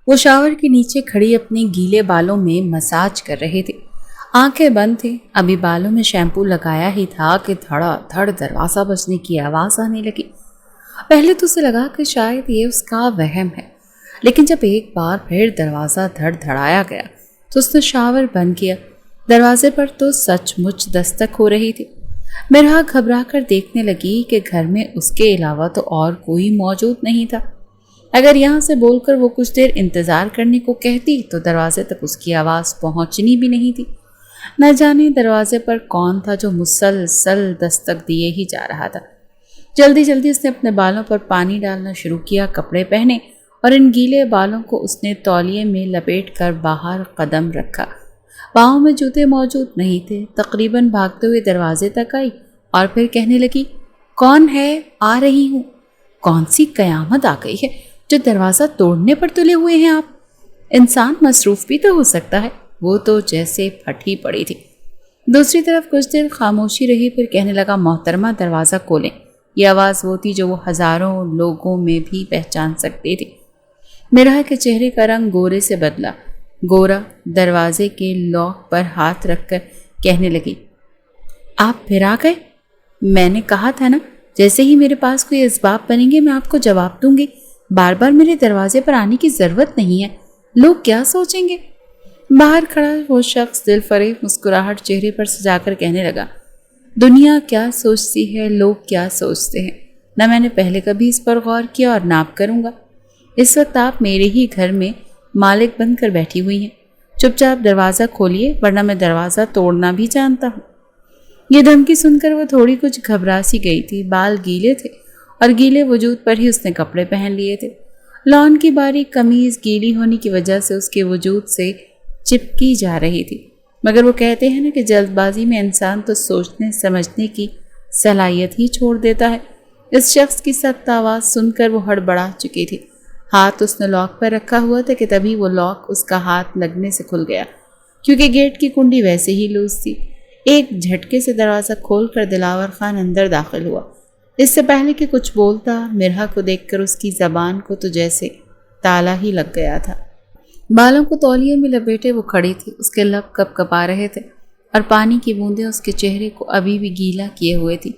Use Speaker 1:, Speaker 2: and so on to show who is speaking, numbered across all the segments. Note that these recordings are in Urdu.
Speaker 1: وہ شاور کے نیچے کھڑی اپنے گیلے بالوں میں مساج کر رہے تھے۔ آنکھیں بند تھے، ابھی بالوں میں شیمپو لگایا ہی تھا کہ دھڑا دھڑ دروازہ بجنے کی آواز آنے لگی۔ پہلے تو اسے لگا کہ شاید یہ اس کا وہم ہے، لیکن جب ایک بار پھر دروازہ دھڑ دھڑایا گیا تو اس نے شاور بند کیا۔ دروازے پر تو سچ مچ دستک ہو رہی تھی۔ مرحا گھبرا کر دیکھنے لگی کہ گھر میں اس کے علاوہ تو اور کوئی موجود نہیں تھا۔ اگر یہاں سے بول کر وہ کچھ دیر انتظار کرنے کو کہتی تو دروازے تک اس کی آواز پہنچنی بھی نہیں تھی۔ نہ جانے دروازے پر کون تھا جو مسلسل دستک دیے ہی جا رہا تھا۔ جلدی جلدی اس نے اپنے بالوں پر پانی ڈالنا شروع کیا، کپڑے پہنے اور ان گیلے بالوں کو اس نے تولیے میں لپیٹ کر باہر قدم رکھا۔ پاؤں میں جوتے موجود نہیں تھے۔ تقریباً بھاگتے ہوئے دروازے تک آئی اور پھر کہنے لگی، کون ہے؟ آ رہی ہوں۔ کون سی قیامت آ گئی ہے جو دروازہ توڑنے پر تلے ہوئے ہیں آپ؟ انسان مصروف بھی تو ہو سکتا ہے۔ وہ تو جیسے پھٹی پڑی تھی۔ دوسری طرف کچھ دیر خاموشی رہی، پھر کہنے لگا، محترمہ دروازہ کھولیں۔ یہ آواز وہ تھی جو وہ ہزاروں لوگوں میں بھی پہچان سکتی تھی۔ مرحا کے چہرے کا رنگ گورے سے بدلا۔ گورا دروازے کے لاک پر ہاتھ رکھ کر کہنے لگی، آپ پھر آ گئے؟ میں نے کہا تھا نا، جیسے ہی میرے پاس کوئی اسباب بنیں گے میں آپ کو جواب دوں گی۔ بار بار میرے دروازے پر آنے کی ضرورت نہیں ہے، لوگ کیا سوچیں گے؟ باہر کھڑا وہ شخص دل فریب مسکراہٹ چہرے پر سجا کر کہنے لگا، دنیا کیا سوچتی ہے، لوگ کیا سوچتے ہیں، نہ میں نے پہلے کبھی اس پر غور کیا اور نہ اب کروں گا۔ اس وقت آپ میرے ہی گھر میں مالک بن کر بیٹھی ہوئی ہیں۔ چپ چاپ دروازہ کھولیے ورنہ میں دروازہ توڑنا بھی جانتا ہوں۔ یہ دھمکی سن کر وہ تھوڑی کچھ گھبرا سی گئی تھی۔ بال گیلے تھے اور گیلے وجود پر ہی اس نے کپڑے پہن لیے تھے۔ لان کی باریک قمیض گیلی ہونے کی وجہ سے اس کے وجود سے چپکی جا رہی تھی، مگر وہ کہتے ہیں نا کہ جلد بازی میں انسان تو سوچنے سمجھنے کی صلاحیت ہی چھوڑ دیتا ہے۔ اس شخص کی سخت آواز سن کر وہ ہڑبڑا چکی تھی۔ ہاتھ اس نے لاک پر رکھا ہوا تھا کہ تبھی وہ لاک اس کا ہاتھ لگنے سے کھل گیا، کیونکہ گیٹ کی کنڈی ویسے ہی لوز تھی۔ ایک جھٹکے سے دروازہ کھول کر دلاور خان اندر داخل ہوا۔ اس سے پہلے کہ کچھ بولتا، مرحا کو دیکھ کر اس کی زبان کو تو جیسے تالا ہی لگ گیا تھا۔ بالوں کو تولیے میں لپیٹے وہ کھڑی تھی، اس کے لب کپ کپا رہے تھے اور پانی کی بوندیں اس کے چہرے کو ابھی بھی گیلا کیے ہوئے تھی۔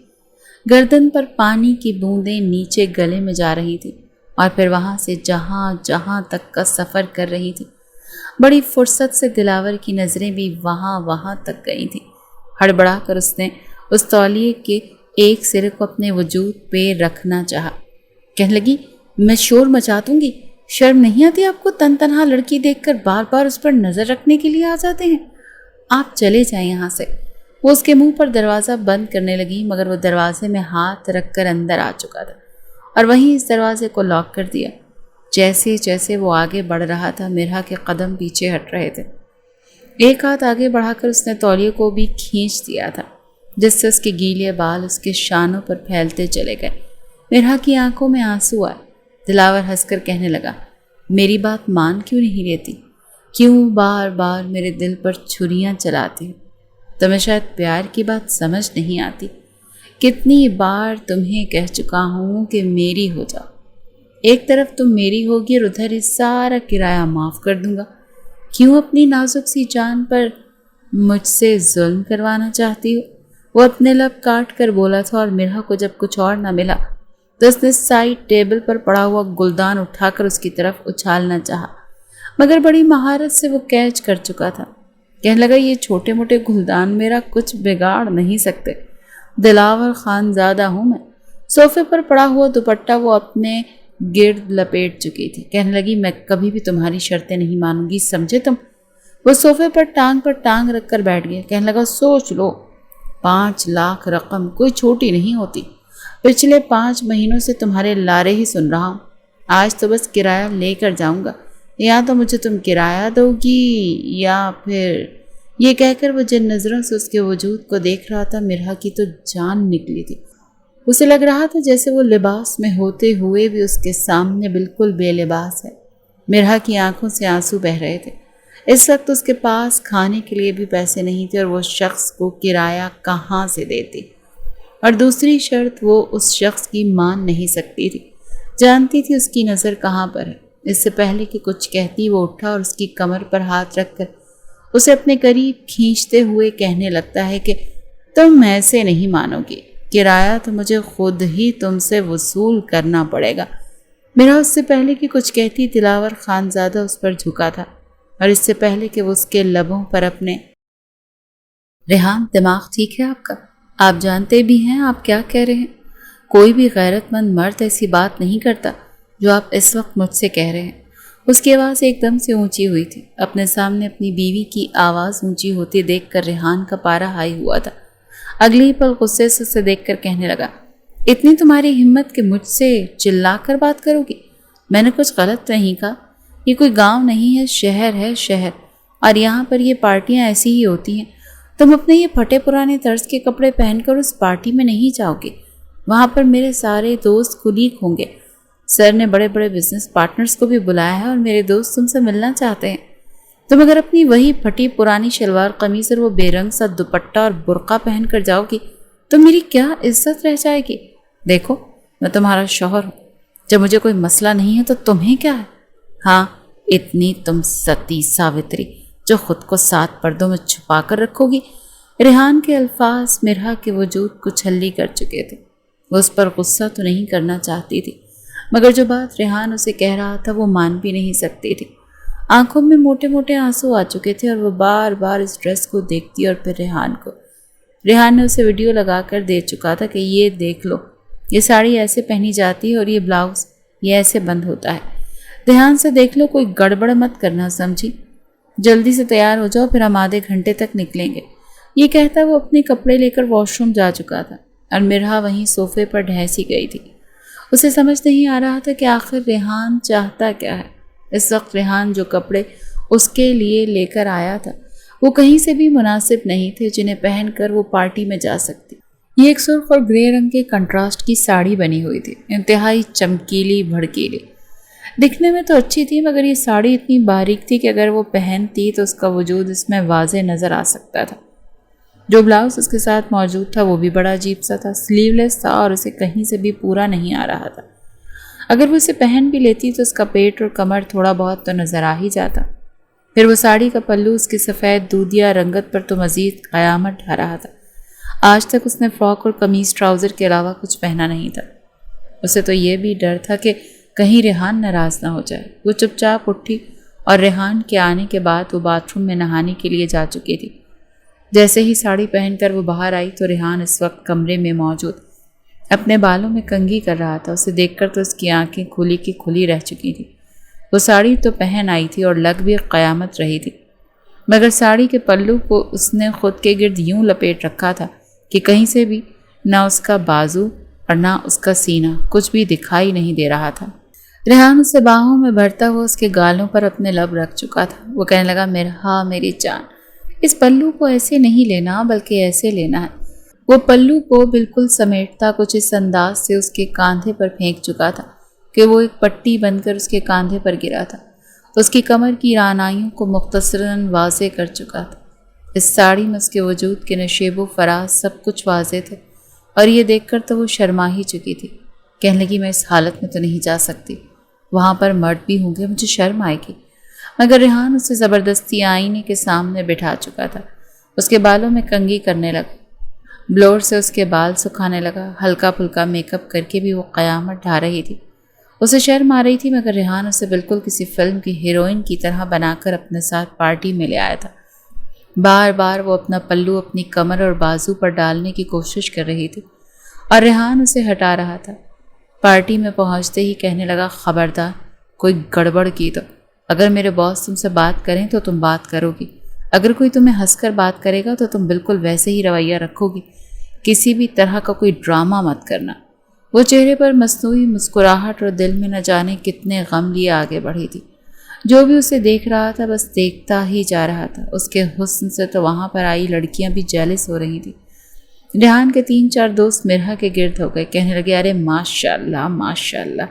Speaker 1: گردن پر پانی کی بوندیں نیچے گلے میں جا رہی تھی اور پھر وہاں سے جہاں جہاں تک کا سفر کر رہی تھی۔ بڑی فرصت سے دلاور کی نظریں بھی وہاں تک گئی تھیں۔ ہڑبڑا کر اس نے اس تولیے کے ایک سرے کو اپنے وجود پہ رکھنا چاہا۔ کہنے لگی، میں شور مچا دوں گی، شرم نہیں آتی آپ کو؟ تن تنہا لڑکی دیکھ کر بار بار اس پر نظر رکھنے کے لیے آ جاتے ہیں، آپ چلے جائیں یہاں سے۔ وہ اس کے منہ پر دروازہ بند کرنے لگی، مگر وہ دروازے میں ہاتھ رکھ کر اندر آ چکا تھا اور وہیں اس دروازے کو لاک کر دیا۔ جیسے جیسے وہ آگے بڑھ رہا تھا، مرحا کے قدم پیچھے ہٹ رہے تھے۔ ایک ہاتھ آگے بڑھا کر اس نے تولیے کو بھی کھینچ دیا تھا، جس سے اس کے گیلے بال اس کے شانوں پر پھیلتے چلے گئے۔ مرحا کی آنکھوں میں آنسو آئے۔ دلاور ہنس کر کہنے لگا، میری بات مان کیوں نہیں لیتی؟ کیوں بار بار میرے دل پر چھریاں چلاتی ہو؟ تمہیں شاید پیار کی بات سمجھ نہیں آتی۔ کتنی بار تمہیں کہہ چکا ہوں کہ میری ہو جاؤ۔ ایک طرف تم میری ہوگی اور ادھر یہ سارا کرایہ معاف کر دوں گا۔ کیوں اپنی نازک سی جان پر مجھ سے ظلم کروانا چاہتی ہو؟ وہ اپنے لب کاٹ کر بولا تھا اور مرحا کو جب کچھ اور نہ ملا تو اس نے سائڈ ٹیبل پر پڑا ہوا گلدان اٹھا کر اس کی طرف اچھالنا چاہا، مگر بڑی مہارت سے وہ کیچ کر چکا تھا۔ کہنے لگا، یہ چھوٹے موٹے گلدان میرا کچھ بگاڑ نہیں سکتے، دلاور خان زادہ ہوں میں۔ صوفے پر پڑا ہوا دوپٹہ وہ اپنے گرد لپیٹ چکی تھی۔ کہنے لگی، میں کبھی بھی تمہاری شرطیں نہیں مانوں گی، سمجھے تم؟ وہ صوفے پر ٹانگ رکھ کر بیٹھ گیا۔ کہنے لگا، سوچ لو، 5 لاکھ رقم کوئی چھوٹی نہیں ہوتی۔ پچھلے 5 مہینوں سے تمہارے لارے ہی سن رہا ہوں۔ آج تو بس کرایہ لے کر جاؤں گا، یا تو مجھے تم کرایہ دو گی یا پھر… یہ کہہ کر وہ جن نظروں سے اس کے وجود کو دیکھ رہا تھا، مرحا کی تو جان نکلی تھی۔ اسے لگ رہا تھا جیسے وہ لباس میں ہوتے ہوئے بھی اس کے سامنے بالکل بے لباس ہے۔ مرحا کی آنکھوں سے آنسو بہہ رہے تھے۔ اس وقت اس کے پاس کھانے کے لیے بھی پیسے نہیں تھے اور وہ شخص کو کرایہ کہاں سے دیتی؟ اور دوسری شرط وہ اس شخص کی مان نہیں سکتی تھی۔ جانتی تھی اس کی نظر کہاں پر ہے۔ اس سے پہلے کہ کچھ کہتی وہ اٹھا اور اس کی کمر پر ہاتھ رکھ کر اسے اپنے قریب کھینچتے ہوئے کہنے لگتا ہے کہ تم ایسے نہیں مانو گی، کرایہ تو مجھے خود ہی تم سے وصول کرنا پڑے گا۔ میرا اس سے پہلے کہ کچھ کہتی دلاور خانزادہ اس پر جھکا تھا، اور اس سے پہلے کہ وہ اس کے لبوں پر اپنے ریحان دماغ ٹھیک ہے آپ کا؟ آپ جانتے بھی ہیں آپ کیا کہہ رہے ہیں؟ کوئی بھی غیرت مند مرد ایسی بات نہیں کرتا جو آپ اس وقت مجھ سے کہہ رہے ہیں۔ اس کی آواز ایک دم سے اونچی ہوئی تھی۔ اپنے سامنے اپنی بیوی کی آواز اونچی ہوتی دیکھ کر ریحان کا پارا ہائی ہوا تھا۔ اگلی پل غصے سے اسے دیکھ کر کہنے لگا، اتنی تمہاری ہمت کہ مجھ سے چلا کر بات کرو گی؟ میں نے کچھ غلط نہیں کہا؟ یہ کوئی گاؤں نہیں ہے، شہر ہے، شہر، اور یہاں پر یہ پارٹیاں ایسی ہی ہوتی ہیں۔ تم اپنے یہ پھٹے پرانے طرز کے کپڑے پہن کر اس پارٹی میں نہیں جاؤ گے۔ وہاں پر میرے سارے دوست کلیگ ہوں گے۔ سر نے بڑے بڑے بزنس پارٹنرز کو بھی بلایا ہے اور میرے دوست تم سے ملنا چاہتے ہیں۔ تم اگر اپنی وہی پھٹی پرانی شلوار قمیض اور وہ بے رنگ سا دوپٹہ اور برقع پہن کر جاؤ گی تو میری کیا عزت رہ جائے گی؟ دیکھو، میں تمہارا شوہر ہوں۔ جب مجھے کوئی مسئلہ نہیں ہے تو تمہیں کیا ہے؟ ہاں، اتنی تم ستی ساوتری جو خود کو 7 پردوں میں چھپا کر رکھو گی۔ ریحان کے الفاظ مرحا کے وجود کو چھلی کر چکے تھے۔ وہ اس پر غصہ تو نہیں کرنا چاہتی تھی، مگر جو بات ریحان اسے کہہ رہا تھا وہ مان بھی نہیں سکتی تھی۔ آنکھوں میں موٹے موٹے آنسو آ چکے تھے اور وہ بار بار اس ڈریس کو دیکھتی اور پھر ریحان کو۔ ریحان نے اسے ویڈیو لگا کر دے چکا تھا کہ یہ دیکھ لو، یہ ساڑی ایسے پہنی جاتی ہے اور یہ بلاؤز یہ ایسے بند ہوتا ہے۔ دھیان سے دیکھ لو، کوئی گڑبڑ مت کرنا، سمجھی؟ جلدی سے تیار ہو جاؤ، پھر ہم آدھے گھنٹے تک نکلیں گے۔ یہ کہتا وہ اپنے کپڑے لے کر واش روم جا چکا تھا اور مرحا وہیں صوفے پر ڈھیسی گئی تھی۔ اسے سمجھ نہیں آ رہا تھا کہ آخر ریحان چاہتا کیا ہے۔ اس وقت ریحان جو کپڑے اس کے لیے لے کر آیا تھا وہ کہیں سے بھی مناسب نہیں تھے جنہیں پہن کر وہ پارٹی میں جا سکتی۔ یہ ایک سرخ اور گرے رنگ کے کنٹراسٹ کی ساڑی بنی ہوئی تھی، انتہائی چمکیلی بھڑکیلی۔ دکھنے میں تو اچھی تھی، مگر یہ ساڑی اتنی باریک تھی کہ اگر وہ پہنتی تو اس کا وجود اس میں واضح نظر آ سکتا تھا۔ جو بلاؤز اس کے ساتھ موجود تھا وہ بھی بڑا عجیب سا تھا، سلیو لیس تھا اور اسے کہیں سے بھی پورا نہیں آ رہا تھا۔ اگر وہ اسے پہن بھی لیتی تو اس کا پیٹ اور کمر تھوڑا بہت تو نظر آ ہی جاتا۔ پھر وہ ساڑی کا پلو اس کی سفید دودھیا رنگت پر تو مزید قیامت ڈھا رہا تھا۔ آج تک اس نے فراک اور قمیض ٹراؤزر کے علاوہ کچھ پہنا نہیں تھا۔ اسے تو یہ بھی ڈر تھا کہ کہیں ریحان ناراض نہ ہو جائے۔ وہ چپ چاپ اٹھی اور ریحان کے آنے کے بعد وہ باتھ روم میں نہانے کے لیے جا چکی تھی۔ جیسے ہی ساڑی پہن کر وہ باہر آئی تو ریحان اس وقت کمرے میں موجود اپنے بالوں میں کنگھی کر رہا تھا۔ اسے دیکھ کر تو اس کی آنکھیں کھلی کی کھلی رہ چکی تھی۔ وہ ساڑی تو پہن آئی تھی اور لگ بھی قیامت رہی تھی، مگر ساڑی کے پلو کو اس نے خود کے گرد یوں لپیٹ رکھا تھا کہ کہیں سے بھی نہ اس کا بازو اور نہ اس کا سینہ کچھ بھی دکھائی نہیں دے رہا تھا۔ ریحان اسے باہوں میں بھرتا ہوا اس کے گالوں پر اپنے لب رکھ چکا تھا۔ وہ کہنے لگا، مرحا میری جان، اس پلو کو ایسے نہیں لینا بلکہ ایسے لینا ہے۔ وہ پلو کو بالکل سمیٹتا کچھ اس انداز سے اس کے کاندھے پر پھینک چکا تھا کہ وہ ایک پٹی بن کر اس کے کاندھے پر گرا تھا۔ اس کی کمر کی رانائیوں کو مختصراً واضح کر چکا تھا۔ اس ساڑی میں اس کے وجود کے نشیب و فراز سب کچھ واضح تھے، اور یہ دیکھ کر تو وہ شرما ہی چکی تھی۔ کہنے لگی، میں اس حالت میں تو نہیں جا سکتی، وہاں پر مرد بھی ہوں گے، مجھے شرم آئے گی۔ مگر ریحان اسے زبردستی آئینے کے سامنے بٹھا چکا تھا۔ اس کے بالوں میں کنگھی کرنے لگا، بلور سے اس کے بال سکھانے لگا۔ ہلکا پھلکا میک اپ کر کے بھی وہ قیامت ڈھا رہی تھی۔ اسے شرم آ رہی تھی، مگر ریحان اسے بالکل کسی فلم کی ہیروئن کی طرح بنا کر اپنے ساتھ پارٹی میں لے آیا تھا۔ بار بار وہ اپنا پلو اپنی کمر اور بازو پر ڈالنے کی کوشش کر رہی تھی اور ریحان اسے ہٹا رہا تھا۔ پارٹی میں پہنچتے ہی کہنے لگا، خبردار کوئی گڑبڑ کی تو اگر میرے باس تم سے بات کریں تو تم بات کرو گی، اگر کوئی تمہیں ہنس کر بات کرے گا تو تم بالکل ویسے ہی رویہ رکھو گی، کسی بھی طرح کا کوئی ڈرامہ مت کرنا۔ وہ چہرے پر مصنوعی مسکراہٹ اور دل میں نہ جانے کتنے غم لیے آگے بڑھی تھی۔ جو بھی اسے دیکھ رہا تھا بس دیکھتا ہی جا رہا تھا۔ اس کے حسن سے تو وہاں پر آئی لڑکیاں بھی جیلس ہو رہی تھیں۔ ریحان کے 3-4 دوست مرحا کے گرد ہو گئے، کہنے لگے، ارے ماشاءاللہ ماشاءاللہ،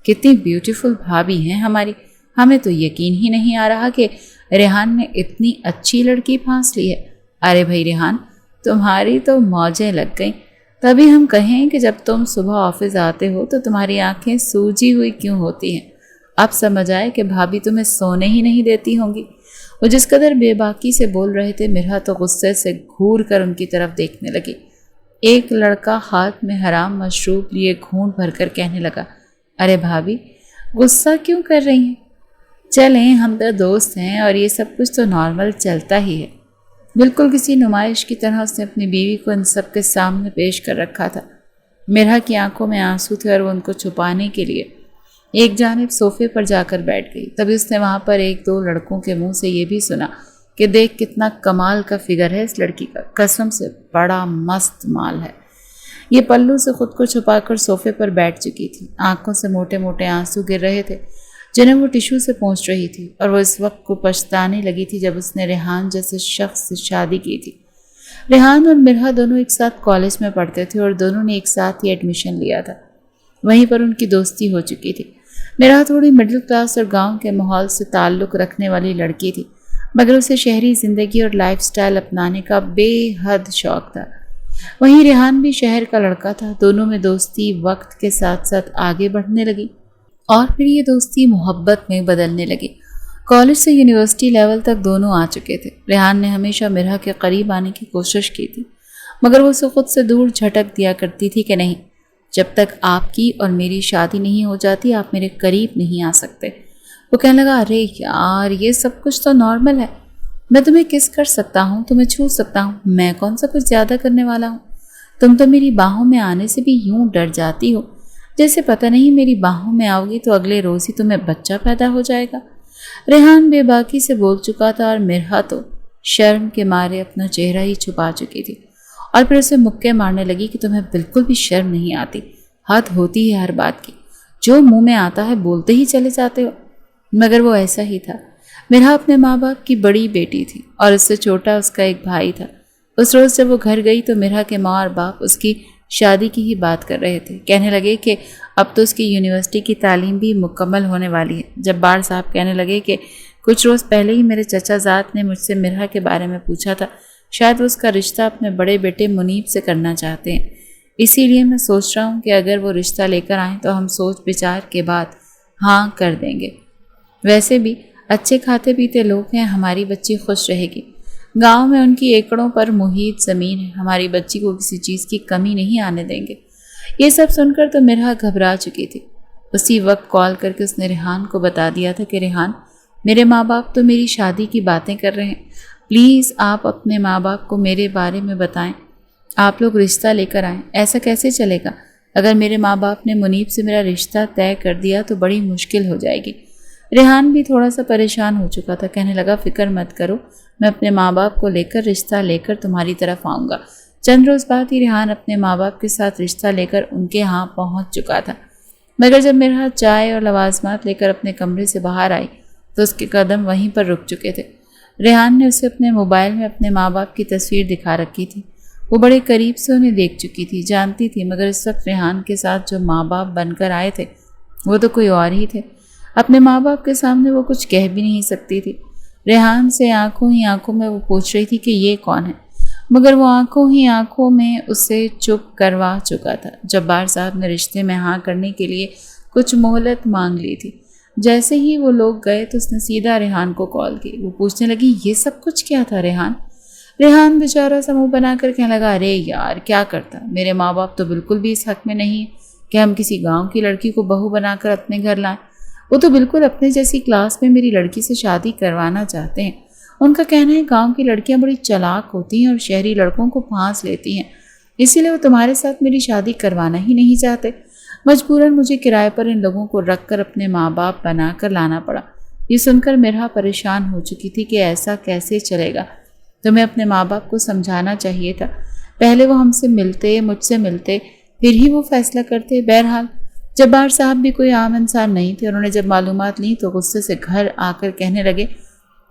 Speaker 1: کتنی بیوٹیفل بھابھی ہیں ہماری، ہمیں تو یقین ہی نہیں آ رہا کہ ریحان نے اتنی اچھی لڑکی پھانس لی ہے۔ ارے بھائی ریحان، تمہاری تو موجیں لگ گئیں، تبھی ہم کہیں کہ جب تم صبح آفس آتے ہو تو تمہاری آنکھیں سوجی ہوئی کیوں ہوتی ہیں اب سمجھ آئے کہ بھابھی تمہیں سونے ہی نہیں دیتی ہوں گی۔ وہ جس قدر بے باکی سے بول رہے تھے، مرحا تو غصے سے گھور کر ان کی طرف دیکھنے لگی۔ ایک لڑکا ہاتھ میں حرام مشروب لیے گھونٹ بھر کر کہنے لگا، ارے بھابھی غصہ کیوں کر رہی ہیں؟ چلیں ہم تو دوست ہیں اور یہ سب کچھ تو نارمل چلتا ہی ہے۔ بالکل کسی نمائش کی طرح اس نے اپنی بیوی کو ان سب کے سامنے پیش کر رکھا تھا۔ مرحا کی آنکھوں میں آنسو تھے اور وہ ان کو چھپانے کے لیے ایک جانب صوفے پر جا کر بیٹھ گئی۔ تبھی اس نے وہاں پر ایک دو لڑکوں کے منہ سے یہ بھی سنا کہ دیکھ کتنا کمال کا فگر ہے اس لڑکی کا، قسم سے بڑا مست مال ہے۔ یہ پلو سے خود کو چھپا کر صوفے پر بیٹھ چکی تھی، آنکھوں سے موٹے موٹے آنسو گر رہے تھے جنہیں وہ ٹیشو سے پونچھ رہی تھی، اور وہ اس وقت کو پچھتانے لگی تھی جب اس نے ریحان جیسے شخص سے شادی کی تھی۔ ریحان اور مرحا دونوں ایک ساتھ کالج میں پڑھتے تھے اور دونوں نے ایک ساتھ ہی ایڈمیشن لیا تھا، وہیں پر ان کی دوستی ہو چکی تھی۔ مرحا تھوڑی مڈل کلاس اور گاؤں کے ماحول سے تعلق رکھنے والی لڑکی تھی، مگر اسے شہری زندگی اور لائف سٹائل اپنانے کا بے حد شوق تھا۔ وہیں ریحان بھی شہر کا لڑکا تھا۔ دونوں میں دوستی وقت کے ساتھ ساتھ آگے بڑھنے لگی اور پھر یہ دوستی محبت میں بدلنے لگی۔ کالج سے یونیورسٹی لیول تک دونوں آ چکے تھے۔ ریحان نے ہمیشہ مرحا کے قریب آنے کی کوشش کی تھی، مگر وہ اسے خود سے دور جھٹک دیا کرتی تھی کہ نہیں، جب تک آپ کی اور میری شادی نہیں ہو جاتی آپ میرے قریب نہیں آ سکتے۔ وہ کہنے لگا، ارے یار یہ سب کچھ تو نارمل ہے، میں تمہیں کس کر سکتا ہوں، تمہیں چھو سکتا ہوں، میں کون سا کچھ زیادہ کرنے والا ہوں؟ تم تو میری باہوں میں آنے سے بھی یوں ڈر جاتی ہو جیسے پتہ نہیں میری باہوں میں آؤ گی تو اگلے روز ہی تمہیں بچہ پیدا ہو جائے گا۔ ریحان بے باکی سے بول چکا تھا اور مرحا تو شرم کے مارے اپنا چہرہ ہی چھپا چکی تھی، اور پھر اسے مکے مارنے لگی کہ تمہیں بالکل بھی شرم نہیں آتی، حد ہوتی ہے ہر بات کی، جو منہ میں آتا ہے بولتے ہی چلے جاتے ہو۔ مگر وہ ایسا ہی تھا۔ مرحا اپنے ماں باپ کی بڑی بیٹی تھی اور اس سے چھوٹا اس کا ایک بھائی تھا۔ اس روز جب وہ گھر گئی تو مرحا کے ماں اور باپ اس کی شادی کی ہی بات کر رہے تھے، کہنے لگے کہ اب تو اس کی یونیورسٹی کی تعلیم بھی مکمل ہونے والی ہے۔ جبار صاحب کہنے لگے کہ کچھ روز پہلے ہی میرے چچا زاد نے مجھ سے مرحا کے بارے میں پوچھا تھا، شاید وہ اس کا رشتہ اپنے بڑے بیٹے منیب سے کرنا چاہتے ہیں، اسی لیے میں سوچ رہا ہوں کہ اگر وہ رشتہ لے کر آئیں تو ہم سوچ بچار کے بعد ہاں کر دیں گے۔ ویسے بھی اچھے کھاتے پیتے لوگ ہیں، ہماری بچی خوش رہے گی، گاؤں میں ان کی ایکڑوں پر محیط زمین ہے، ہماری بچی کو کسی چیز کی کمی نہیں آنے دیں گے۔ یہ سب سن کر تو مرحا گھبرا چکی تھی۔ اسی وقت کال کر کے اس نے ریحان کو بتا دیا تھا کہ ریحان، میرے ماں باپ تو میری شادی کی باتیں کر رہے ہیں، پلیز آپ اپنے ماں باپ کو میرے بارے میں بتائیں، آپ لوگ رشتہ لے کر آئیں۔ ایسا کیسے چلے گا؟ اگر میرے ماں باپ نے منیب سے میرا رشتہ طے کر دیا تو بڑی مشکل ہو جائے گی۔ ریحان بھی تھوڑا سا پریشان ہو چکا تھا، کہنے لگا فکر مت کرو، میں اپنے ماں باپ کو لے کر رشتہ لے کر تمہاری طرف آؤں گا۔ چند روز بعد ہی ریحان اپنے ماں باپ کے ساتھ رشتہ لے کر ان کے ہاں پہنچ چکا تھا، مگر جب مرحا چائے اور لوازمات لے کر اپنے کمرے سے باہر آئی تو اس کے قدم وہیں پر رک چکے تھے۔ ریحان نے اسے اپنے موبائل میں اپنے ماں باپ کی تصویر دکھا رکھی تھی، وہ بڑے قریب سے انہیں دیکھ چکی تھی، جانتی تھی، مگر اس وقت ریحان کے ساتھ جو ماں باپ بن کر آئے تھے وہ تو کوئی اور ہی تھے۔ اپنے ماں باپ کے سامنے وہ کچھ کہہ بھی نہیں سکتی تھی۔ ریحان سے آنکھوں ہی آنکھوں میں وہ پوچھ رہی تھی کہ یہ کون ہے، مگر وہ آنکھوں ہی آنکھوں میں اسے چپ کروا چکا تھا۔ جبار صاحب نے رشتے میں ہاں کرنے کے لیے کچھ مہلت مانگ لی تھی۔ جیسے ہی وہ لوگ گئے تو اس نے سیدھا ریحان کو کال کی۔ وہ پوچھنے لگی، یہ سب کچھ کیا تھا ریحان؟ ریحان بیچارہ سا منہ بنا کر کہنے لگا، ارے یار کیا کرتا، میرے ماں باپ تو بالکل بھی اس حق میں نہیں کہ ہم کسی گاؤں کی لڑکی کو بہو بنا کر اپنے گھر لائیں، وہ تو بالکل اپنے جیسی کلاس میں میری لڑکی سے شادی کروانا چاہتے ہیں۔ ان کا کہنا ہے گاؤں کی لڑکیاں بڑی چلاک ہوتی ہیں اور شہری لڑکوں کو پھانس لیتی ہیں، اسی لیے وہ تمہارے ساتھ میری شادی کروانا ہی نہیں چاہتے۔ مجبوراً مجھے کرائے پر ان لوگوں کو رکھ کر اپنے ماں باپ بنا کر لانا پڑا۔ یہ سن کر مرحا پریشان ہو چکی تھی کہ ایسا کیسے چلے گا، تمہیں اپنے ماں باپ کو سمجھانا چاہیے تھا، پہلے وہ ہم سے ملتے، مجھ سے ملتے، پھر ہی وہ فیصلہ کرتے۔ بہرحال جبار صاحب بھی کوئی عام انسان نہیں تھے، انہوں نے جب معلومات لی تو غصے سے گھر آ کر کہنے لگے،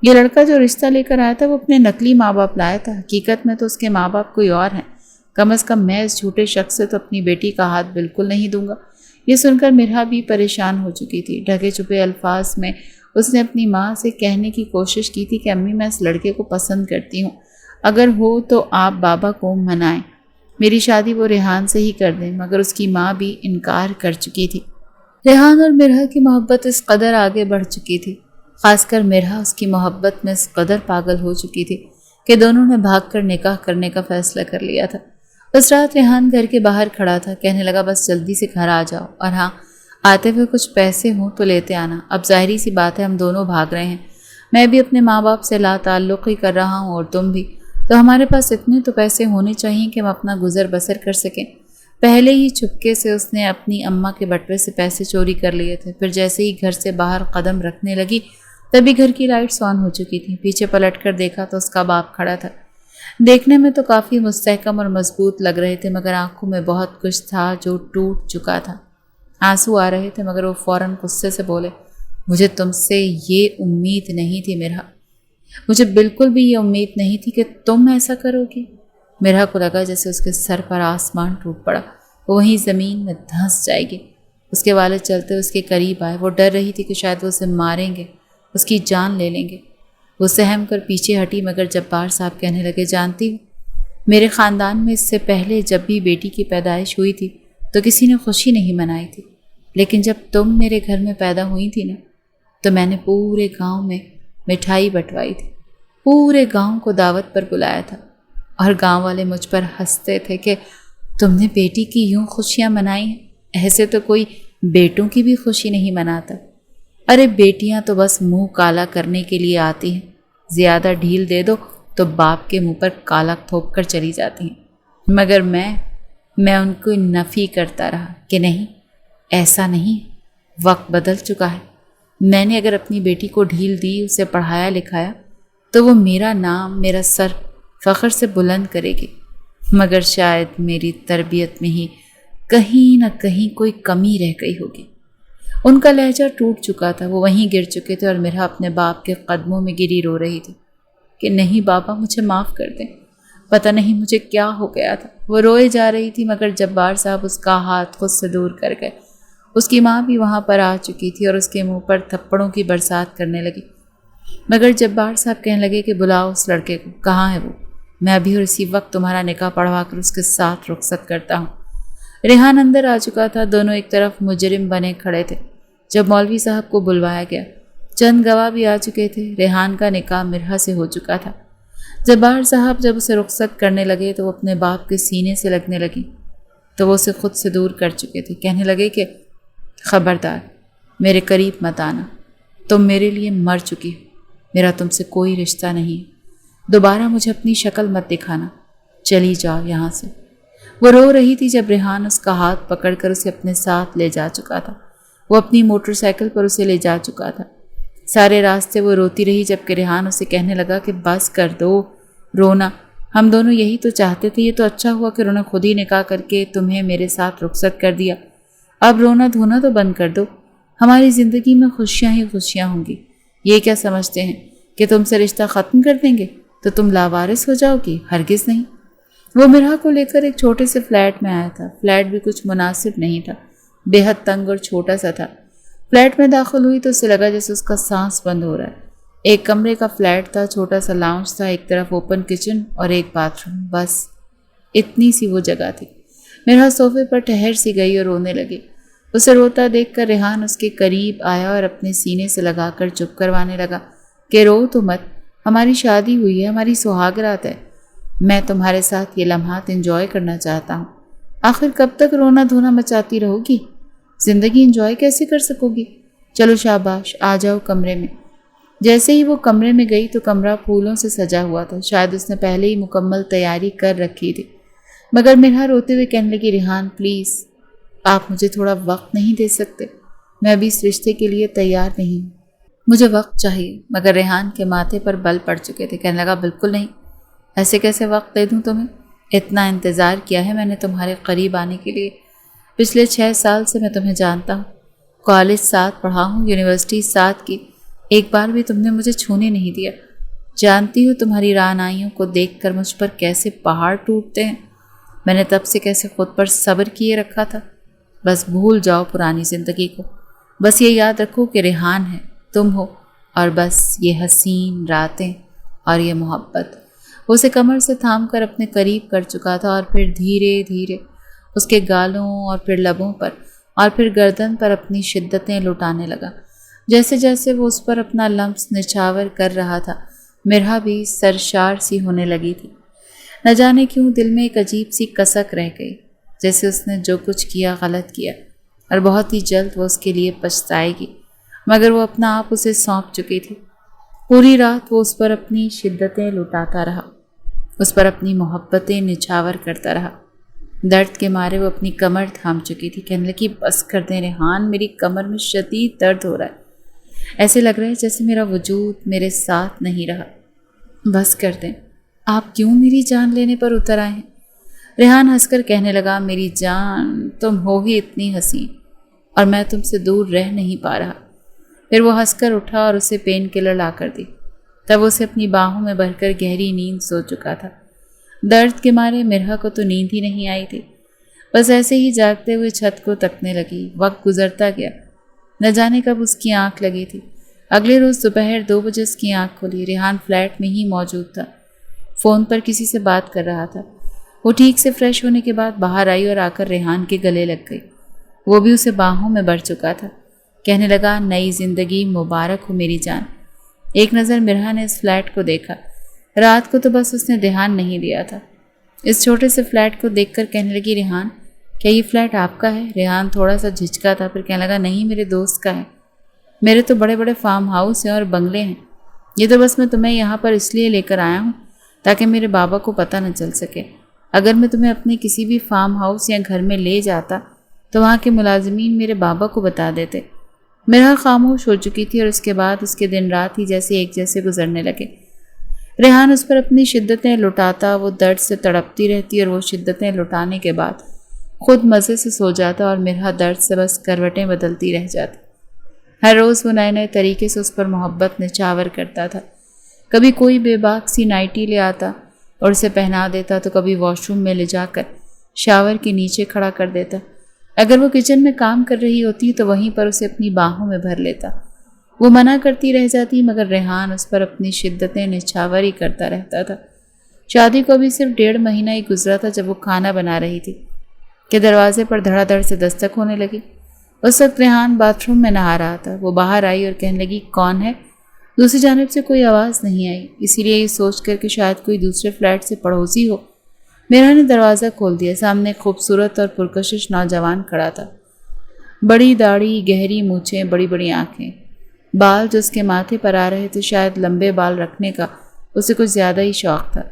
Speaker 1: یہ لڑکا جو رشتہ لے کر آیا تھا وہ اپنے نقلی ماں باپ لایا تھا، حقیقت میں تو اس کے ماں باپ کوئی اور ہیں، کم از کم میں اس جھوٹے شخص سے تو اپنی بیٹی کا ہاتھ بالکل نہیں دوں گا۔ یہ سن کر مرحا بھی پریشان ہو چکی تھی۔ ڈھکے چھپے الفاظ میں اس نے اپنی ماں سے کہنے کی کوشش کی تھی کہ امی میں اس لڑکے کو پسند کرتی ہوں، اگر ہو تو آپ بابا کو منائیں، میری شادی وہ ریحان سے ہی کر دیں، مگر اس کی ماں بھی انکار کر چکی تھی۔ ریحان اور مرحا کی محبت اس قدر آگے بڑھ چکی تھی، خاص کر مرحا اس کی محبت میں اس قدر پاگل ہو چکی تھی کہ دونوں نے بھاگ کر نکاح کرنے کا فیصلہ کر لیا تھا۔ اس رات ریحان گھر کے باہر کھڑا تھا، کہنے لگا بس جلدی سے گھر آ جاؤ، اور ہاں آتے ہوئے کچھ پیسے ہوں تو لیتے آنا، اب ظاہری سی بات ہے ہم دونوں بھاگ رہے ہیں، میں بھی اپنے ماں باپ سے لا تعلقی کر رہا ہوں اور تم بھی، تو ہمارے پاس اتنے تو پیسے ہونے چاہیے کہ ہم اپنا گزر بسر کر سکیں۔ پہلے ہی چپکے سے اس نے اپنی اماں کے بٹوے سے پیسے چوری کر لیے تھے، پھر جیسے ہی گھر سے باہر قدم رکھنے لگی تبھی گھر کی لائٹس آن ہو چکی تھی۔ پیچھے پلٹ کر دیکھا تو اس کا باپ کھڑا تھا۔ دیکھنے میں تو کافی مستحکم اور مضبوط لگ رہے تھے، مگر آنکھوں میں بہت کچھ تھا جو ٹوٹ چکا تھا۔ آنسو آ رہے تھے مگر وہ فوراً غصے سے بولے، مجھے تم سے یہ امید نہیں تھی مرحا، مجھے بالکل بھی یہ امید نہیں تھی کہ تم ایسا کرو گی۔ مرحا کو لگا جیسے اس کے سر پر آسمان ٹوٹ پڑا، وہ وہیں زمین میں دھنس جائے گی۔ اس کے والد چلتے اس کے قریب آئے، وہ ڈر رہی تھی کہ شاید وہ اسے ماریں گے، اس کی جان لے لیں گے۔ وہ سہم کر پیچھے ہٹی، مگر جبار صاحب کہنے لگے، جانتی ہو میرے خاندان میں اس سے پہلے جب بھی بیٹی کی پیدائش ہوئی تھی تو کسی نے خوشی نہیں منائی تھی، لیکن جب تم میرے گھر میں پیدا ہوئی تھی نا تو میں نے پورے گاؤں میں مٹھائی بٹوائی تھی، پورے گاؤں کو دعوت پر بلایا تھا، اور گاؤں والے مجھ پر ہنستے تھے کہ تم نے بیٹی کی یوں خوشیاں منائی ہیں، ایسے تو کوئی بیٹوں کی بھی خوشی نہیں مناتا۔ ارے بیٹیاں تو بس منہ کالا کرنے کے لیے آتی ہیں، زیادہ ڈھیل دے دو تو باپ کے منہ پر کالا تھوپ کر چلی جاتی ہیں، مگر میں ان کو نفی کرتا رہا کہ نہیں، ایسا نہیں، وقت بدل چکا ہے۔ میں نے اگر اپنی بیٹی کو ڈھیل دی، اسے پڑھایا لکھایا تو وہ میرا نام، میرا سر فخر سے بلند کرے گی، مگر شاید میری تربیت میں ہی کہیں نہ کہیں کوئی کمی رہ گئی ہوگی۔ ان کا لہجہ ٹوٹ چکا تھا، وہ وہیں گر چکے تھے، اور مرحا اپنے باپ کے قدموں میں گری رو رہی تھی کہ نہیں بابا، مجھے معاف کر دیں، پتہ نہیں مجھے کیا ہو گیا تھا۔ وہ روئے جا رہی تھی مگر جبار صاحب اس کا ہاتھ خود سے دور کر گئے۔ اس کی ماں بھی وہاں پر آ چکی تھی اور اس کے منہ پر تھپڑوں کی برسات کرنے لگی، مگر جبار صاحب کہنے لگے کہ بلاؤ اس لڑکے کو، کہاں ہے وہ؟ میں ابھی اور اسی وقت تمہارا نکاح پڑھوا کر اس کے ساتھ رخصت کرتا ہوں۔ ریحان اندر آ چکا تھا، دونوں ایک طرف مجرم بنے کھڑے تھے۔ جب مولوی صاحب کو بلوایا گیا، چند گواہ بھی آ چکے تھے، ریحان کا نکاح مرحا سے ہو چکا تھا۔ جبار صاحب جب اسے رخصت کرنے لگے تو وہ اپنے باپ کے سینے سے لگنے لگی، تو وہ اسے خود سے دور کر چکے تھے۔ کہنے لگے کہ خبردار، میرے قریب مت آنا، تم میرے لیے مر چکی ہو، میرا تم سے کوئی رشتہ نہیں، دوبارہ مجھے اپنی شکل مت دکھانا، چلی جاؤ یہاں سے۔ وہ رو رہی تھی جب ریحان اس کا ہاتھ پکڑ کر اسے اپنے ساتھ لے جا چکا تھا۔ وہ اپنی موٹر سائیکل پر اسے لے جا چکا تھا۔ سارے راستے وہ روتی رہی، جبکہ ریحان اسے کہنے لگا کہ بس کر دو رونا، ہم دونوں یہی تو چاہتے تھے، یہ تو اچھا ہوا کہ انہوں نے خود ہی نکاح کر کے تمہیں میرے ساتھ رخصت کر دیا، اب رونا دھونا تو بند کر دو، ہماری زندگی میں خوشیاں ہی خوشیاں ہوں گی۔ یہ کیا سمجھتے ہیں کہ تم سے رشتہ ختم کر دیں گے تو تم لاوارث ہو جاؤ گی؟ ہرگز نہیں۔ وہ مرحا کو لے کر ایک چھوٹے سے فلیٹ میں آیا تھا۔ فلیٹ بھی کچھ مناسب نہیں تھا، بے حد تنگ اور چھوٹا سا تھا۔ فلیٹ میں داخل ہوئی تو اسے لگا جیسے اس کا سانس بند ہو رہا ہے۔ ایک کمرے کا فلیٹ تھا، چھوٹا سا لاؤنج تھا، ایک طرف اوپن کچن اور ایک باتھ روم، بس اتنی سی وہ جگہ تھی۔ مرحا صوفے پر ٹہر سی گئی اور رونے لگی۔ اسے روتا دیکھ کر ریحان اس کے قریب آیا اور اپنے سینے سے لگا کر چپ کروانے لگا کہ رو تو مت، ہماری شادی ہوئی ہے، ہماری سہاگ رات ہے، میں تمہارے ساتھ یہ لمحات انجوائے کرنا چاہتا ہوں، آخر کب تک رونا دھونا مچاتی رہو گی؟ زندگی انجوائے کیسے کر سکو گی؟ چلو شاباش، آ جاؤ کمرے میں۔ جیسے ہی وہ کمرے میں گئی تو کمرہ پھولوں سے سجا ہوا تھا، شاید اس نے پہلے ہی مکمل تیاری کر رکھی تھی، مگر مرحا روتے ہوئے کہنے لگی، ریحان پلیز، آپ مجھے تھوڑا وقت نہیں دے سکتے؟ میں ابھی اس رشتے کے لیے تیار نہیں ہوں، مجھے وقت چاہیے۔ مگر ریحان کے ماتھے پر بل پڑ چکے تھے، کہنے لگا، بالکل نہیں، ایسے کیسے وقت دے دوں تمہیں؟ اتنا انتظار کیا ہے میں نے تمہارے قریب آنے کے لیے، پچھلے 6 سال سے میں تمہیں جانتا ہوں، کالج ساتھ پڑھا ہوں، یونیورسٹی ساتھ کی، ایک بار بھی تم نے مجھے چھونے نہیں دیا۔ جانتی ہو تمہاری رعنائیوں کو دیکھ کر مجھ پر کیسے پہاڑ ٹوٹتے ہیں، میں نے تب سے کیسے خود پر صبر کیے رکھا تھا۔ بس بھول جاؤ پرانی زندگی کو، بس یہ یاد رکھو کہ ریحان ہے، تم ہو، اور بس یہ حسین راتیں اور یہ محبت۔ وہ اسے کمر سے تھام کر اپنے قریب کر چکا تھا اور پھر دھیرے دھیرے اس کے گالوں اور پھر لبوں پر اور پھر گردن پر اپنی شدتیں لٹانے لگا۔ جیسے جیسے وہ اس پر اپنا لمس نچھاور کر رہا تھا، مرہا بھی سرشار سی ہونے لگی تھی۔ نہ جانے کیوں دل میں ایک عجیب سی کسک رہ گئی، جیسے اس نے جو کچھ کیا غلط کیا اور بہت ہی جلد وہ اس کے لیے پچھتائے گی، مگر وہ اپنا آپ اسے سونپ چکی تھی۔ پوری رات وہ اس پر اپنی شدتیں لٹاتا رہا، اس پر اپنی محبتیں نچھاور کرتا رہا۔ درد کے مارے وہ اپنی کمر تھام چکی تھی، کہنے لگی بس کر دیں ریحان، میری کمر میں شدید درد ہو رہا ہے، ایسے لگ رہا ہے جیسے میرا وجود میرے ساتھ نہیں رہا، بس کر دیں۔ آپ کیوں میری جان لینے پر اتر آئے ہیں؟ ریحان ہنس کر کہنے لگا، میری جان تم ہو ہی اتنی حسین اور میں تم سے دور رہ نہیں پا رہا۔ پھر وہ ہنس کر اٹھا اور اسے پین کلر لا کر دی، تب اسے اپنی باہوں میں بھر کر گہری نیند سو چکا تھا۔ درد کے مارے مرہا کو تو نیند ہی نہیں آئی تھی، بس ایسے ہی جاگتے ہوئے چھت کو تکنے لگی۔ وقت گزرتا گیا، نہ جانے کب اس کی آنکھ لگی تھی۔ اگلے روز دوپہر 2 بجے اس کی آنکھ کھلی۔ ریحان فلیٹ میں ہی موجود تھا، فون پر کسی سے بات کر رہا تھا۔ وہ ٹھیک سے فریش ہونے کے بعد باہر آئی اور آ کر ریحان کے گلے لگ گئی۔ وہ بھی اسے باہوں میں بھر چکا تھا، کہنے لگا، نئی زندگی مبارک ہو میری جان۔ ایک نظر مرہا نے اس فلیٹ کو دیکھا، رات کو تو بس اس نے دھیان نہیں دیا تھا۔ اس چھوٹے سے فلیٹ کو دیکھ کر کہنے لگی، ریحان کیا یہ فلیٹ آپ کا ہے؟ ریحان تھوڑا سا جھجکا تھا، پھر کہنے لگا، نہیں میرے دوست کا ہے، میرے تو بڑے بڑے فارم ہاؤس ہیں اور بنگلے ہیں، یہ تو بس میں تمہیں یہاں پر اس لیے لے کر آیا ہوں تاکہ میرے بابا کو پتہ نہ چل سکے۔ اگر میں تمہیں اپنے کسی بھی فارم ہاؤس یا گھر میں لے جاتا تو وہاں کے ملازمین میرے بابا کو بتا دیتے۔ مرہا خاموش ہو چکی تھی اور اس کے بعد اس کے دن رات ہی جیسے ایک جیسے گزرنے لگے۔ ریحان اس پر اپنی شدتیں لٹاتا، وہ درد سے تڑپتی رہتی اور وہ شدتیں لٹانے کے بعد خود مزے سے سو جاتا اور مرہا درد سے بس کروٹیں بدلتی رہ جاتی۔ ہر روز وہ نئے نئے طریقے سے اس پر محبت نچھاور کرتا تھا۔ کبھی کوئی بے باک سی نائٹی لے آتا اور اسے پہنا دیتا، تو کبھی واش روم میں لے جا کر شاور کے نیچے کھڑا کر دیتا۔ اگر وہ کچن میں کام کر رہی ہوتی تو وہیں پر اسے اپنی باہوں میں بھر لیتا۔ وہ منع کرتی رہ جاتی، مگر ریحان اس پر اپنی شدتیں نچھاور ہی کرتا رہتا تھا۔ شادی کو بھی صرف 1.5 مہینہ ہی گزرا تھا جب وہ کھانا بنا رہی تھی کہ دروازے پر دھڑا دھڑ سے دستک ہونے لگی۔ اس وقت ریحان باتھ روم میں نہا رہا تھا۔ وہ باہر آئی اور کہنے لگی، کون ہے؟ دوسری جانب سے کوئی آواز نہیں آئی، اسی لیے یہ سوچ کر کہ شاید کوئی دوسرے فلیٹ سے پڑوسی ہو، مرہا نے دروازہ کھول دیا۔ سامنے ایک خوبصورت اور پرکشش نوجوان کھڑا تھا، بڑی داڑھی، گہری مونچھیں، بڑی بڑی آنکھیں، بال جو اس کے ماتھے پر آ رہے تھے، شاید لمبے بال رکھنے کا اسے کچھ زیادہ ہی شوق تھا،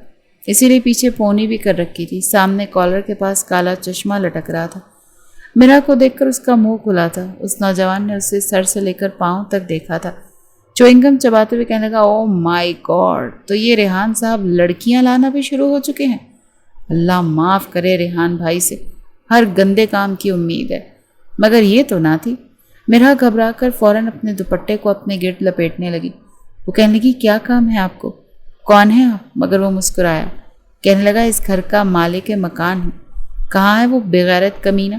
Speaker 1: اسی لیے پیچھے پونی بھی کر رکھی تھی۔ سامنے کالر کے پاس کالا چشمہ لٹک رہا تھا۔ مرہا کو دیکھ کر اس کا منہ کھلا تھا۔ اس نوجوان نے اسے سر سے لے کر پاؤں تک دیکھا تھا، چوئنگم چباتے ہوئے کہنے لگا، او مائی گاڈ، تو یہ ریحان صاحب لڑکیاں لانا بھی شروع ہو چکے ہیں؟ اللہ معاف کرے ریحان بھائی سے، ہر گندے کام کی امید ہے، مگر یہ تو نہ تھی۔ مرہا گھبرا کر فوراً اپنے دوپٹے کو اپنے گرد لپیٹنے لگی۔ وہ کہنے لگی، کیا کام ہے آپ کو؟ کون ہے آپ؟ مگر وہ مسکرایا، کہنے لگا، اس گھر کا مالک مکان ہوں۔ کہاں ہے وہ بےغیرت کمینہ؟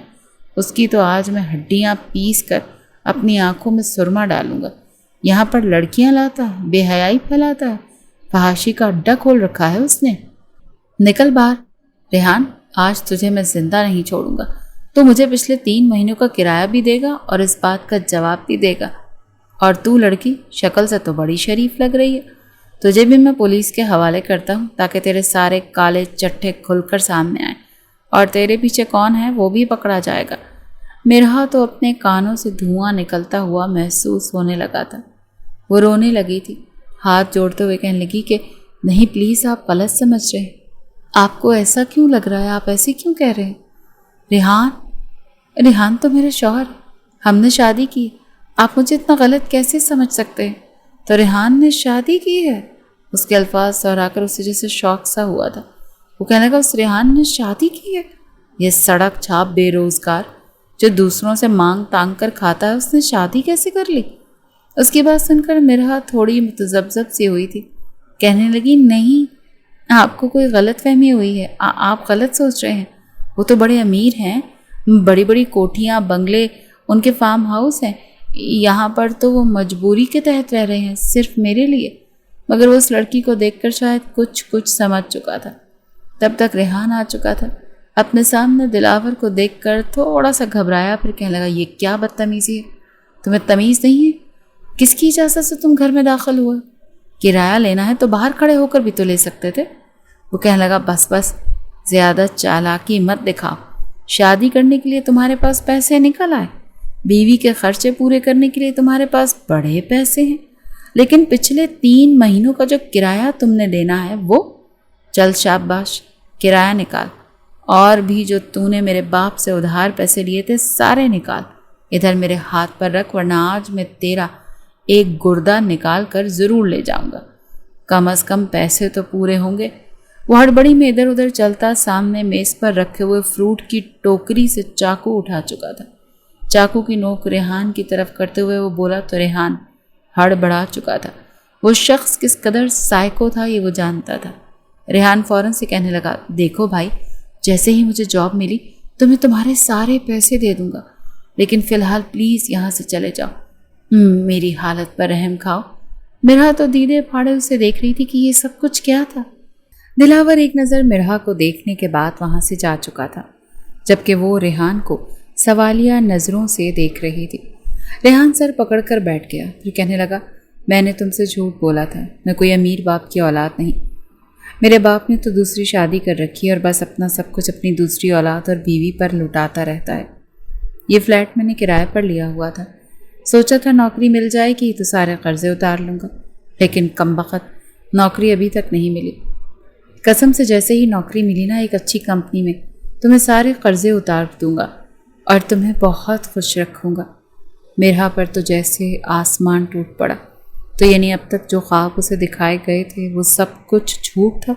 Speaker 1: اس کی تو آج میں ہڈیاں پیس کر اپنی آنکھوں میں سرما ڈالوں گا۔ یہاں پر لڑکیاں لاتا ہے، بے حیائی پھیلاتا ہے، فحاشی کا اڈا کھول رکھا ہے اس نے۔ نکل باہر ریحان، آج تجھے میں زندہ نہیں چھوڑوں گا۔ تو مجھے پچھلے 3 مہینوں کا کرایہ بھی دے گا اور اس بات کا جواب بھی دے گا۔ اور تو لڑکی شکل سے تو بڑی شریف لگ رہی ہے، تجھے بھی میں پولیس کے حوالے کرتا ہوں تاکہ تیرے سارے کالے چٹھے کھل کر سامنے آئیں اور تیرے پیچھے کون ہے وہ بھی پکڑا جائے گا۔ مرہا تو اپنے کانوں سے دھواں نکلتا ہوا محسوس ہونے لگا تھا۔ وہ رونے لگی تھی، ہاتھ جوڑتے ہوئے کہنے لگی کہ نہیں پلیز، آپ غلط سمجھ رہے ہیں، آپ کو ایسا کیوں لگ رہا ہے، آپ ایسے کیوں کہہ رہے ہیں؟ ریحان تو میرا شوہر ہے، ہم نے شادی کی، آپ مجھے اتنا غلط کیسے سمجھ سکتے ہیں؟ تو ریحان نے شادی کی ہے؟ اس کے الفاظ سہرا کر اسے جیسے شوق سا ہوا تھا۔ وہ کہنے لگا، اس ریحان نے شادی کی ہے؟ یہ سڑک چھاپ بے روزگار جو دوسروں سے مانگ تانگ کر کھاتا ہے، اس نے شادی کیسے کر لی؟ اس کی بات سن کر مرہا تھوڑی متذبذب سی ہوئی تھی، کہنے لگی، نہیں، آپ کو کوئی غلط فہمی ہوئی ہے، آپ غلط سوچ رہے ہیں، وہ تو بڑے امیر ہیں، بڑی بڑی کوٹھیاں، بنگلے، ان کے فارم ہاؤس ہیں، یہاں پر تو وہ مجبوری کے تحت رہ رہے ہیں، صرف میرے لیے۔ مگر وہ اس لڑکی کو دیکھ کر شاید کچھ سمجھ چکا تھا۔ تب تک ریحان آ چکا تھا۔ اپنے سامنے دلاور کو دیکھ کر تھوڑا سا گھبرایا، پھر کہنے لگا یہ کیا بدتمیزی ہے؟ تمہیں تمیز نہیں ہے؟ کس کی اجازت سے تم گھر میں داخل ہوا؟ کرایہ لینا ہے تو باہر کھڑے ہو کر بھی تو لے سکتے تھے۔ وہ کہنے لگا بس بس، زیادہ چالاکی مت دکھاؤ، شادی کرنے کے لیے تمہارے پاس پیسے نکل آئے، بیوی کے خرچے پورے کرنے کے لیے تمہارے پاس بڑے پیسے ہیں، لیکن پچھلے 3 مہینوں کا جو کرایہ تم نے دینا ہے وہ، چل شاباش کرایہ نکال، اور بھی جو تو نے میرے باپ سے ادھار پیسے لیے تھے سارے نکال، ادھر میرے ہاتھ پر رکھ، ورنہ آج میں تیرا ایک گردہ نکال کر ضرور لے جاؤں گا، کم از کم پیسے تو پورے ہوں گے۔ وہ ہڑبڑی میں ادھر ادھر چلتا سامنے میز پر رکھے ہوئے فروٹ کی ٹوکری سے چاقو اٹھا چکا تھا۔ چاقو کی نوک ریحان کی طرف کرتے ہوئے وہ بولا تو ریحان ہڑبڑا چکا تھا۔ وہ شخص کس قدر سائیکو تھا یہ وہ جانتا تھا۔ ریحان فوراً سے کہنے لگا دیکھو بھائی، جیسے ہی مجھے جاب ملی تو میں تمہارے سارے پیسے دے دوں گا، لیکن فی الحال پلیز یہاں سے چلے جاؤ، میری حالت پر رحم کھاؤ۔ مرہا تو دیدے پھاڑے اسے دیکھ رہی تھی کہ یہ سب کچھ کیا تھا۔ دلاور ایک نظر مرہا کو دیکھنے کے بعد وہاں سے جا چکا تھا، جبکہ وہ ریحان کو سوالیہ نظروں سے دیکھ رہی تھی۔ ریحان سر پکڑ کر بیٹھ گیا، پھر کہنے لگا میں نے تم سے جھوٹ بولا تھا، میں کوئی امیر باپ کی اولاد نہیں، میرے باپ نے تو دوسری شادی کر رکھی ہے اور بس اپنا سب کچھ اپنی دوسری اولاد اور بیوی پر لٹاتا رہتا ہے۔ یہ فلیٹ میں نے کرائے پر لیا ہوا تھا، سوچا تھا نوکری مل جائے گی تو سارے قرضے اتار لوں گا، لیکن کمبخت نوکری ابھی تک نہیں ملی۔ قسم سے جیسے ہی نوکری ملی نا ایک اچھی کمپنی میں، تمہیں سارے قرضے اتار دوں گا اور تمہیں بہت خوش رکھوں گا۔ مرہا پر تو جیسے آسمان ٹوٹ پڑا، تو یعنی اب تک جو خواب اسے دکھائے گئے تھے وہ سب کچھ جھوٹ تھا۔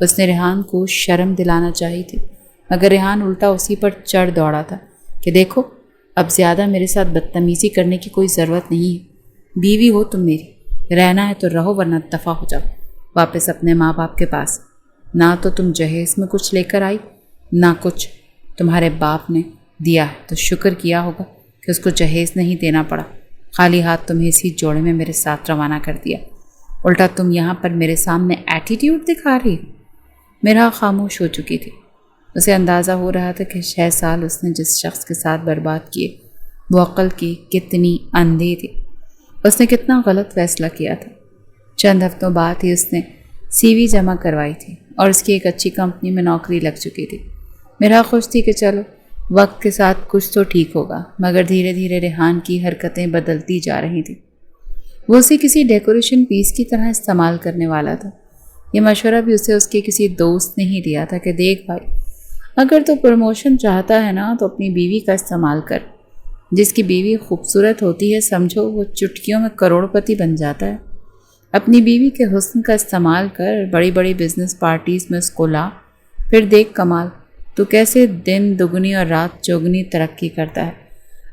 Speaker 1: اس نے ریحان کو شرم دلانا چاہی تھی، مگر ریحان الٹا اسی پر چڑھ دوڑا تھا کہ دیکھو اب زیادہ میرے ساتھ بدتمیزی کرنے کی کوئی ضرورت نہیں ہے، بیوی ہو تم میری، رہنا ہے تو رہو ورنہ دفع ہو جاؤ واپس اپنے ماں باپ کے پاس۔ نہ تو تم جہیز میں کچھ لے کر آئی، نہ کچھ تمہارے باپ نے دیا ہے، تو شکر کیا ہوگا کہ اس کو جہیز نہیں دینا پڑا، خالی ہاتھ تمہیں اسی جوڑے میں میرے ساتھ روانہ کر دیا، الٹا تم یہاں پر میرے سامنے ایٹیٹیوڈ دکھا رہی ہو۔ میرا خاموش ہو چکی تھی، اسے اندازہ ہو رہا تھا کہ 6 سال اس نے جس شخص کے ساتھ برباد کیے وہ عقل کی کتنی اندھی تھی، اس نے کتنا غلط فیصلہ کیا تھا۔ چند ہفتوں بعد ہی اس نے سی وی جمع کروائی تھی اور اس کی ایک اچھی کمپنی میں نوکری لگ چکی تھی۔ میرا خوش تھی کہ چلو وقت کے ساتھ کچھ تو ٹھیک ہوگا، مگر دھیرے دھیرے ریحان کی حرکتیں بدلتی جا رہی تھیں۔ وہ اسے کسی ڈیکوریشن پیس کی طرح استعمال کرنے والا تھا۔ یہ مشورہ بھی اسے اس کے کسی دوست نے ہی دیا تھا کہ دیکھ بھائی، اگر تو پروموشن چاہتا ہے نا تو اپنی بیوی کا استعمال کر، جس کی بیوی خوبصورت ہوتی ہے سمجھو وہ چٹکیوں میں کروڑ پتی بن جاتا ہے۔ اپنی بیوی کے حسن کا استعمال کر، بڑی بڑی بزنس پارٹیز میں اس کو لا، پھر دیکھ کمال تو کیسے دن دگنی اور رات چوگنی ترقی کرتا ہے۔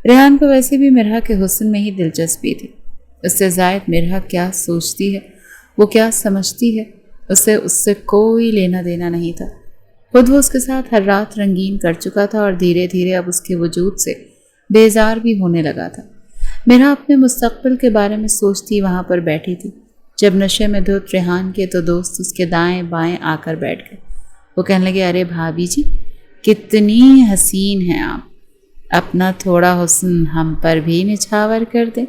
Speaker 1: ریحان کو ویسے بھی مرہا کے حسن میں ہی دلچسپی تھی، اس سے زائد مرہا کیا سوچتی ہے، وہ کیا سمجھتی ہے، اس سے کوئی لینا دینا نہیں تھا۔ خود وہ اس کے ساتھ ہر رات رنگین کر چکا تھا اور دھیرے دھیرے اب اس کے وجود سے بیزار بھی ہونے لگا تھا۔ مرہا اپنے مستقبل کے بارے میں سوچتی وہاں پر بیٹھی تھی، جب نشے میں دھت ریحان کے تو دوست اس کے دائیں بائیں آ کر بیٹھ گئے۔ وہ کہنے لگے ارے بھابھی جی کتنی حسین ہیں آپ، اپنا تھوڑا حسن ہم پر بھی نچھاور کر دیں۔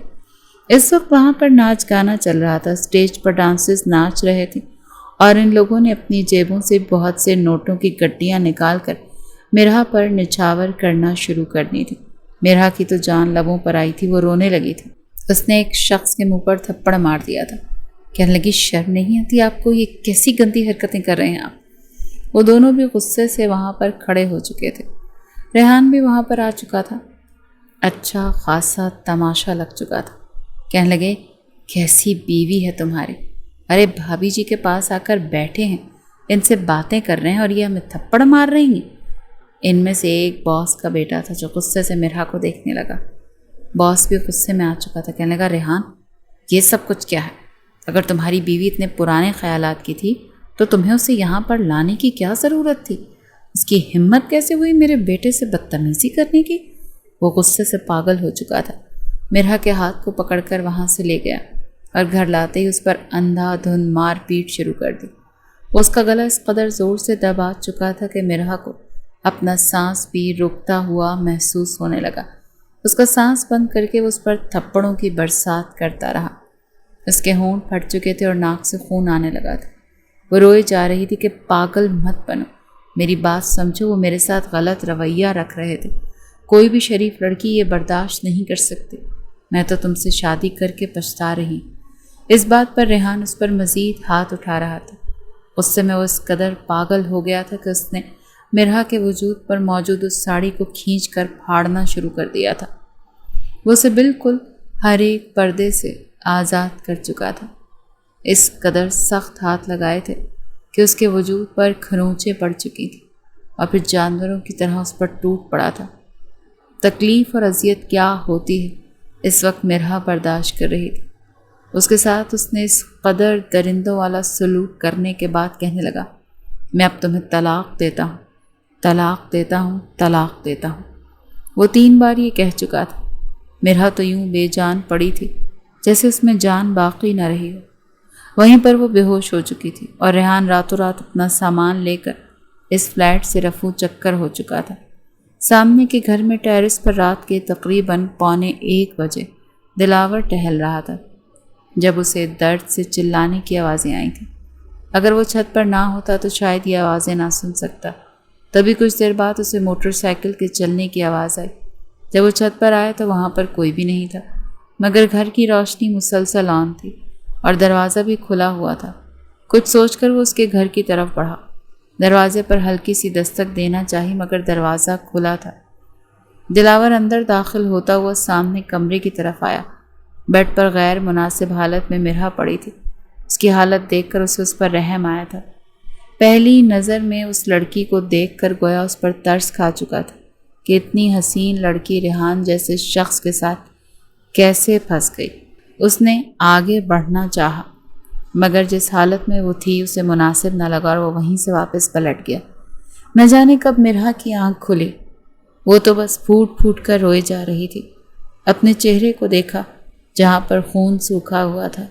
Speaker 1: اس وقت وہاں پر ناچ گانا چل رہا تھا، اسٹیج پر ڈانسرز ناچ رہے تھے اور ان لوگوں نے اپنی جیبوں سے بہت سے نوٹوں کی گٹیاں نکال کر مرہا پر نچھاور کرنا شروع کر دی تھی۔ مرہا کی تو جان لبوں پر آئی تھی، وہ رونے لگی تھی۔ اس نے ایک شخص کے منہ پر تھپڑ مار دیا تھا، کہنے لگی شرم نہیں آتی آپ کو، یہ کیسی گندی حرکتیں کر رہے ہیں آپ۔ وہ دونوں بھی غصے سے وہاں پر کھڑے ہو چکے تھے، ریحان بھی وہاں پر آ چکا تھا، اچھا خاصا تماشا لگ چکا تھا۔ کہنے لگے کیسی بیوی ہے تمہاری، ارے بھابھی جی کے پاس آ کر بیٹھے ہیں، ان سے باتیں کر رہے ہیں اور یہ ہمیں تھپڑ مار رہی ہیں۔ ان میں سے ایک باس کا بیٹا تھا جو غصے سے مرہا کو دیکھنے لگا۔ باس بھی غصے میں آ چکا تھا، کہنے لگا ریحان یہ سب کچھ کیا ہے؟ اگر تمہاری بیوی اتنے پرانے خیالات کی تھی تو تمہیں اسے یہاں پر لانے کی کیا ضرورت تھی؟ اس کی ہمت کیسے ہوئی میرے بیٹے سے بدتمیزی کرنے کی؟ وہ غصے سے پاگل ہو چکا تھا۔ مرہا کے ہاتھ کو پکڑ کر وہاں سے لے گیا اور گھر لاتے ہی اس پر اندھا دھند مار پیٹ شروع کر دی۔ وہ اس کا گلا اس قدر زور سے دبا چکا تھا کہ مرہا کو اپنا سانس بھی رکتا ہوا محسوس ہونے لگا۔ اس کا سانس بند کر کے وہ اس پر تھپڑوں کی برسات کرتا رہا۔ اس کے ہونٹ پھٹ چکے تھے اور ناک سے خون آنے لگا تھا۔ وہ روئے جا رہی تھی کہ پاگل مت بنو، میری بات سمجھو، وہ میرے ساتھ غلط رویہ رکھ رہے تھے۔ کوئی بھی شریف لڑکی یہ برداشت نہیں کر سکتی۔ میں تو تم سے شادی کر کے پچھتا رہی۔ اس بات پر ریحان اس پر مزید ہاتھ اٹھا رہا تھا۔ اس سے میں وہ اس قدر پاگل ہو گیا تھا کہ اس نے مرحا کے وجود پر موجود اس ساڑی کو کھینچ کر پھاڑنا شروع کر دیا تھا۔ وہ اسے بالکل ہر ایک پردے سے آزاد کر چکا تھا۔ اس قدر سخت ہاتھ لگائے تھے کہ اس کے وجود پر کھروچیں پڑ چکی تھیں اور پھر جانوروں کی طرح اس پر ٹوٹ پڑا تھا۔ تکلیف اور اذیت کیا ہوتی ہے اس وقت مرحا برداشت کر رہی تھی۔ اس کے ساتھ اس نے اس قدر درندوں والا سلوک کرنے کے بعد کہنے لگا، میں اب تمہیں طلاق دیتا ہوں، طلاق دیتا ہوں، طلاق دیتا ہوں۔ وہ 3 بار یہ کہہ چکا تھا۔ مرحا تو یوں بے جان پڑی تھی جیسے اس میں جان باقی نہ رہی ہو۔ وہیں پر وہ بے ہوش ہو چکی تھی اور ریحان راتوں رات اپنا سامان لے کر اس فلیٹ سے رفو چکر ہو چکا تھا۔ سامنے کے گھر میں ٹیرس پر رات کے تقریباً 1:15 بجے دلاور ٹہل رہا تھا جب اسے درد سے چلانے کی آوازیں آئی تھیں۔ اگر وہ چھت پر نہ ہوتا تو شاید یہ آوازیں نہ سن سکتا۔ تبھی کچھ دیر بعد اسے موٹر سائیکل کے چلنے کی آواز آئی۔ جب وہ چھت پر آیا تو وہاں پر کوئی بھی نہیں تھا، مگر گھر کی روشنی مسلسل آن تھی اور دروازہ بھی کھلا ہوا تھا۔ کچھ سوچ کر وہ اس کے گھر کی طرف بڑھا۔ دروازے پر ہلکی سی دستک دینا چاہی مگر دروازہ کھلا تھا۔ دلاور اندر داخل ہوتا ہوا سامنے کمرے کی طرف آیا۔ بیڈ پر غیر مناسب حالت میں مرحا پڑی تھی۔ اس کی حالت دیکھ کر اسے اس پر رحم آیا تھا۔ پہلی نظر میں اس لڑکی کو دیکھ کر گویا اس پر ترس کھا چکا تھا کہ اتنی حسین لڑکی ریحان جیسے شخص کے ساتھ کیسے پھنس گئی۔ اس نے آگے بڑھنا چاہا مگر جس حالت میں وہ تھی اسے مناسب نہ لگا اور وہ وہیں سے واپس پلٹ گیا۔ نہ جانے کب مرحا کی آنکھ کھلی۔ وہ تو بس پھوٹ پھوٹ کر روئے جا رہی تھی۔ اپنے چہرے کو دیکھا جہاں پر خون سوکھا ہوا تھا،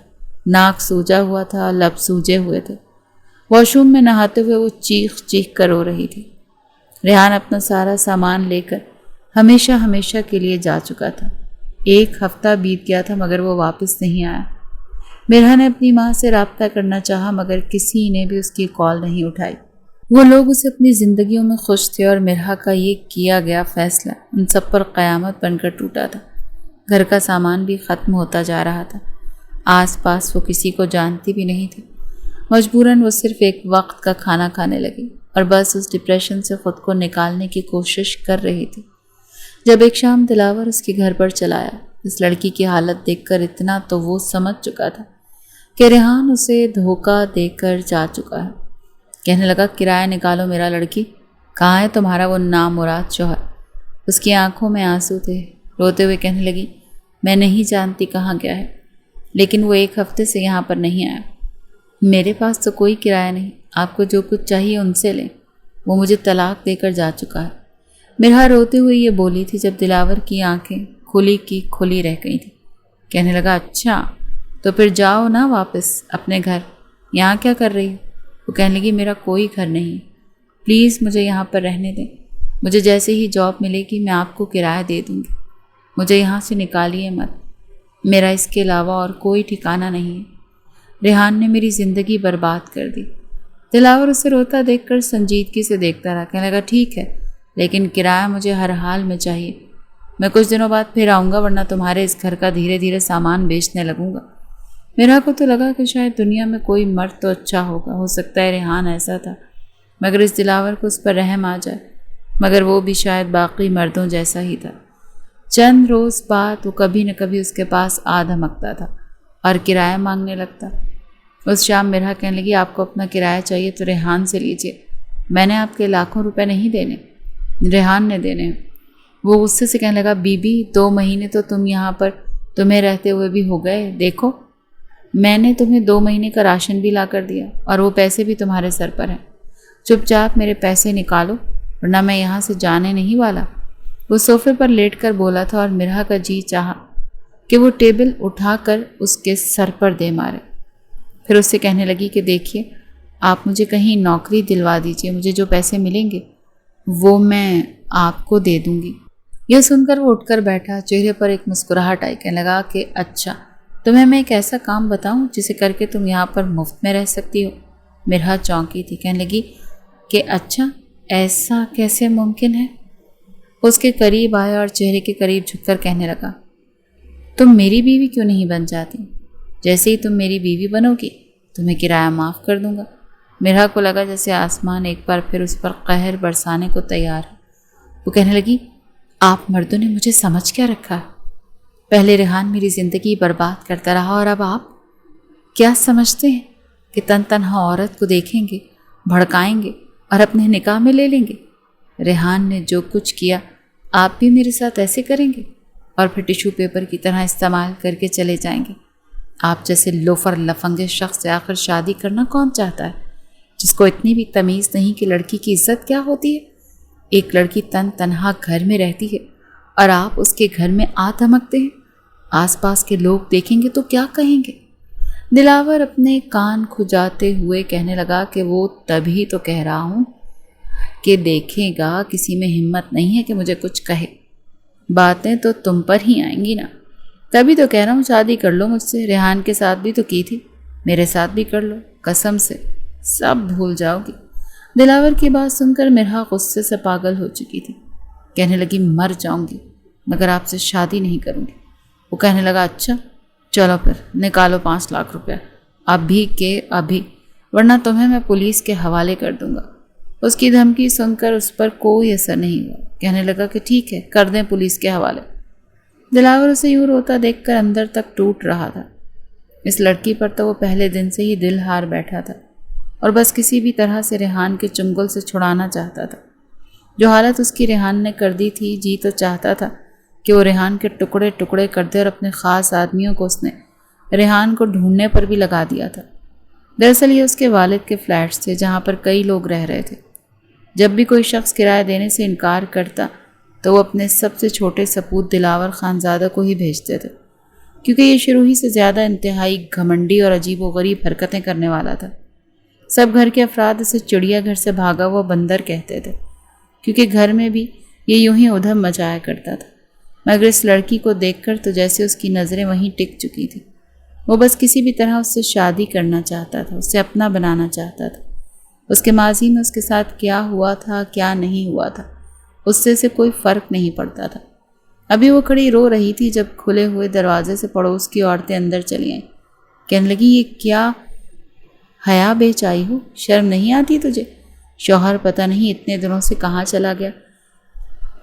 Speaker 1: ناک سوجا ہوا تھا، لب سوجے ہوئے تھے۔ واش روم میں نہاتے ہوئے وہ چیخ چیخ کر رو رہی تھی۔ ریحان اپنا سارا سامان لے کر ہمیشہ ہمیشہ کے لیے جا چکا تھا۔ 1 ہفتہ بیت گیا تھا مگر وہ واپس نہیں آیا۔ مرحا نے اپنی ماں سے رابطہ کرنا چاہا مگر کسی نے بھی اس کی کال نہیں اٹھائی۔ وہ لوگ اسے اپنی زندگیوں میں خوش تھے اور مرحا کا یہ کیا گیا فیصلہ ان سب پر قیامت بن کر ٹوٹا تھا۔ گھر کا سامان بھی ختم ہوتا جا رہا تھا۔ آس پاس وہ کسی کو جانتی بھی نہیں تھی۔ مجبوراً وہ صرف ایک وقت کا کھانا کھانے لگی اور بس اس ڈپریشن سے خود کو نکالنے کی کوشش کر رہی تھی۔ جب ایک شام دلاور اس کے گھر پر چلایا، اس لڑکی کی حالت دیکھ کر اتنا تو وہ سمجھ چکا تھا کہ ریحان اسے دھوکہ دے کر جا چکا ہے۔ کہنے لگا، کرایہ نکالو میرا لڑکی، کہاں ہے تمہارا وہ نامراد شوہر؟ اس کی آنکھوں میں آنسو تھے۔ روتے ہوئے کہنے لگی، میں نہیں جانتی کہاں گیا ہے، لیکن وہ 1 ہفتے سے یہاں پر نہیں آیا۔ میرے پاس تو کوئی کرایہ نہیں، آپ کو جو کچھ چاہیے ان سے لیں، وہ مجھے طلاق دے کر جا چکا ہے۔ مرحا روتے ہوئے یہ بولی تھی جب دلاور کی آنکھیں کھلی کی کھلی رہ گئی تھیں۔ کہنے لگا، اچھا تو پھر جاؤ نا واپس اپنے گھر، یہاں کیا کر رہی ہو؟ وہ کہنے لگی، میرا کوئی گھر نہیں، پلیز مجھے یہاں پر رہنے دیں، مجھے جیسے ہی جاب ملے گی میں آپ کو کرایہ دے دوں گی، مجھے یہاں سے نکالیے مت، میرا اس کے علاوہ اور کوئی ٹھکانہ نہیں ہے، ریحان نے میری زندگی برباد کر دی۔ دلاور اسے روتا دیکھ کر سنجیدگی سے دیکھتا رہا۔ کہنے لگا، ٹھیک ہے لیکن کرایہ مجھے ہر حال میں چاہیے، میں کچھ دنوں بعد پھر آؤں گا ورنہ تمہارے اس گھر کا دھیرے دھیرے سامان بیچنے لگوں گا۔ میرا کو تو لگا کہ شاید دنیا میں کوئی مرد تو اچھا ہوگا، ہو سکتا ہے ریحان ایسا تھا، مگر اس دلاور کو اس پر رحم آ جائے، مگر وہ بھی شاید باقی مردوں جیسا ہی تھا۔ چند روز بعد وہ کبھی نہ کبھی اس کے پاس آ دھمکتا تھا اور کرایہ مانگنے لگتا۔ اس شام مرحا کہنے لگی، آپ کو اپنا کرایہ چاہیے تو ریحان سے لیجیے، میں نے آپ کے لاکھوں روپے نہیں دینے، ریحان نے دینے ہیں۔ وہ غصے سے کہنے لگا، بی بی 2 مہینے تو تم یہاں پر تمہیں رہتے ہوئے بھی ہو گئے، دیکھو میں نے تمہیں 2 مہینے کا راشن بھی لا کر دیا اور وہ پیسے بھی تمہارے سر پر ہیں، چپ چاپ میرے پیسے نکالو ورنہ میں یہاں سے جانے نہیں والا۔ وہ صوفے پر لیٹ کر بولا تھا اور مرحا کا جی چاہا کہ وہ ٹیبل اٹھا کر اس کے سر پر دے مارے۔ پھر اس سے کہنے لگی کہ دیکھیے، آپ مجھے کہیں نوکری دلوا دیجیے، مجھے جو پیسے ملیں گے وہ میں آپ کو دے دوں گی۔ یہ سن کر وہ اٹھ کر بیٹھا، چہرے پر ایک مسکراہٹ آئی، کہنے لگا کہ اچھا، تمہیں میں ایک ایسا کام بتاؤں جسے کر کے تم یہاں پر مفت میں رہ سکتی ہو؟ مرحا چونکی تھی، کہنے لگی کہ اچھا، ایسا کیسے ممکن ہے؟ اس کے قریب آیا اور چہرے کے قریب جھک کر کہنے لگا، تم میری بیوی کیوں نہیں بن جاتی؟ جیسے ہی تم میری بیوی بنو گی تمہیں کرایہ معاف کر دوں گا۔ مرحا کو لگا جیسے آسمان ایک بار پھر اس پر قہر برسانے کو تیار ہے۔ وہ کہنے لگی، آپ مردوں نے مجھے سمجھ کیا رکھا ہے؟ پہلے ریحان میری زندگی برباد کرتا رہا اور اب آپ کیا سمجھتے ہیں کہ تنہا عورت کو دیکھیں گے، بھڑکائیں گے اور اپنے نکاح میں لے لیں گے؟ ریحان نے جو کچھ کیا آپ بھی میرے ساتھ ایسے کریں گے اور پھر ٹیشو پیپر کی طرح استعمال کر کے چلے جائیں گے؟ آپ جیسے لوفر لفنگے شخص سے آخر شادی کرنا کون چاہتا ہے، جس کو اتنی بھی تمیز نہیں کہ لڑکی کی عزت کیا ہوتی ہے؟ ایک لڑکی تنہا گھر میں رہتی ہے اور آپ اس کے گھر میں آ دھمکتے ہیں۔ آس پاس کے لوگ دیکھیں گے تو کیا کہیں گے؟ دلاور اپنے کان کھجاتے ہوئے کہنے لگا کہ وہ تبھی تو کہہ رہا ہوں کہ دیکھے گا کسی میں ہمت نہیں ہے کہ مجھے کچھ کہے، باتیں تو تم پر ہی آئیں گی نا۔ تبھی تو کہہ رہا ہوں شادی کر لو مجھ سے، ریحان کے ساتھ بھی تو کی تھی، میرے ساتھ بھی کر لو، قسم سے سب بھول جاؤ گی۔ دلاور کی بات سن کر مرحا غصے سے پاگل ہو چکی تھی، کہنے لگی مر جاؤں گی مگر آپ سے شادی نہیں کروں گی۔ وہ کہنے لگا اچھا چلو پھر نکالو 5 لاکھ روپے ابھی کے ابھی، ورنہ تمہیں میں پولیس کے حوالے کر دوں گا۔ اس کی دھمکی سن کر اس پر کوئی اثر نہیں ہوا، کہنے لگا کہ ٹھیک ہے کر دیں پولیس کے حوالے۔ دلاور اسے یوں روتا دیکھ کر اندر تک ٹوٹ رہا تھا۔ اس لڑکی پر تو وہ پہلے دن سے ہی دل ہار بیٹھا تھا اور بس کسی بھی طرح سے ریحان کے چنگل سے چھڑانا چاہتا تھا۔ جو حالت اس کی ریحان نے کر دی تھی، جی تو چاہتا تھا کہ وہ ریحان کے ٹکڑے ٹکڑے کر دے، اور اپنے خاص آدمیوں کو اس نے ریحان کو ڈھونڈنے پر بھی لگا دیا تھا۔ دراصل یہ اس کے والد کے فلیٹس تھے جہاں پر کئی لوگ رہ رہے تھے۔ جب بھی کوئی شخص کرایہ دینے سے انکار کرتا تو وہ اپنے سب سے چھوٹے سپوت دلاور خانزادہ کو ہی بھیجتے تھے، کیونکہ یہ شروع ہی سے زیادہ انتہائی گھمنڈی اور عجیب و غریب حرکتیں کرنے والا تھا۔ سب گھر کے افراد اسے چڑیا گھر سے بھاگا ہوا بندر کہتے تھے، کیونکہ گھر میں بھی یہ یوں ہی ادھم مچایا کرتا تھا۔ مگر اس لڑکی کو دیکھ کر تو جیسے اس کی نظریں وہیں ٹک چکی تھی۔ وہ بس کسی بھی طرح اس سے شادی کرنا چاہتا تھا، اسے اپنا بنانا چاہتا تھا۔ اس کے ماضی میں اس کے ساتھ کیا ہوا تھا کیا نہیں ہوا تھا اس سے کوئی فرق نہیں پڑتا تھا۔ ابھی وہ کھڑی رو رہی تھی جب کھلے ہوئے دروازے سے پڑوس کی عورتیں اندر چلی آئیں۔ کہنے لگی یہ کیا حیا بیچ آئی ہو، شرم نہیں آتی تجھے؟ شوہر پتہ نہیں اتنے دنوں سے کہاں چلا گیا،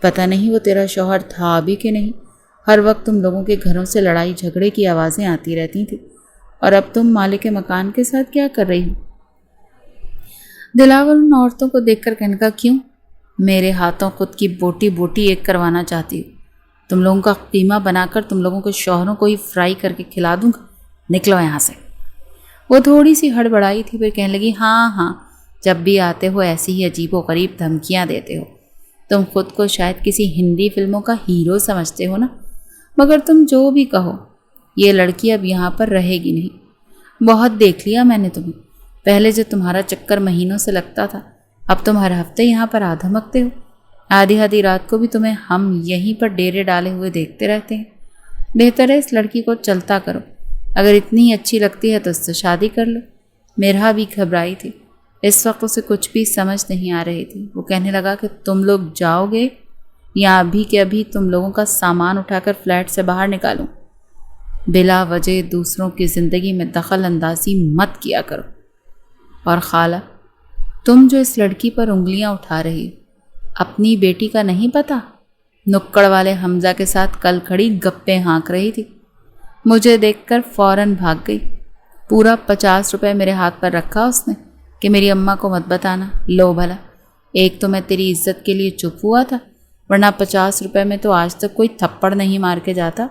Speaker 1: پتہ نہیں وہ تیرا شوہر تھا بھی کہ نہیں۔ ہر وقت تم لوگوں کے گھروں سے لڑائی جھگڑے کی آوازیں آتی رہتی تھیں، اور اب تم مالک مکان کے ساتھ کیا کر رہی ہو؟ دلاور ان عورتوں کو دیکھ کر کہنے کا کیوں؟ میرے ہاتھوں خود کی بوٹی بوٹی ایک کروانا چاہتی ہوں؟ تم لوگوں کا قیمہ بنا کر تم لوگوں کے شوہروں کو ہی فرائی کر کے کھلا دوں گا، نکلو یہاں سے۔ وہ تھوڑی سی ہڑبڑائی تھی، پھر کہنے لگی ہاں جب بھی آتے ہو ایسی ہی عجیب و غریب دھمکیاں دیتے ہو۔ تم خود کو شاید کسی ہندی فلموں کا ہیرو سمجھتے ہو نا، مگر تم جو بھی کہو یہ لڑکی اب یہاں پر رہے گی نہیں۔ بہت دیکھ لیا میں نے تمہیں، پہلے جو تمہارا چکر مہینوں سے لگتا تھا اب تم ہر ہفتے یہاں پر آ دھمکتے ہو۔ آدھی رات کو بھی تمہیں ہم یہیں پر ڈیرے ڈالے ہوئے دیکھتے رہتے ہیں۔ بہتر ہے اس لڑکی کو چلتا کرو، اگر اتنی اچھی لگتی ہے تو اس سے شادی کر لو۔ مرحا بھی گھبرائی تھی، اس وقت اسے کچھ بھی سمجھ نہیں آ رہی تھی۔ وہ کہنے لگا کہ تم لوگ جاؤ گے یا ابھی کے ابھی تم لوگوں کا سامان اٹھا کر فلیٹ سے باہر نکالوں؟ بلا وجہ دوسروں کی زندگی میں دخل اندازی مت کیا کرو۔ اور خالہ، تم جو اس لڑکی پر انگلیاں اٹھا رہی ہو، اپنی بیٹی کا نہیں پتا؟ نکڑ والے حمزہ کے ساتھ کل کھڑی گپے ہانک رہی تھی، مجھے دیکھ کر فوراً بھاگ گئی۔ پورا 50 روپے میرے ہاتھ پر رکھا اس نے کہ میری اماں کو مت بتانا۔ لو بھلا، ایک تو میں تیری عزت کے لیے چپ ہوا تھا، ورنہ 50 روپے میں تو آج تک کوئی تھپڑ نہیں مار کے جاتا۔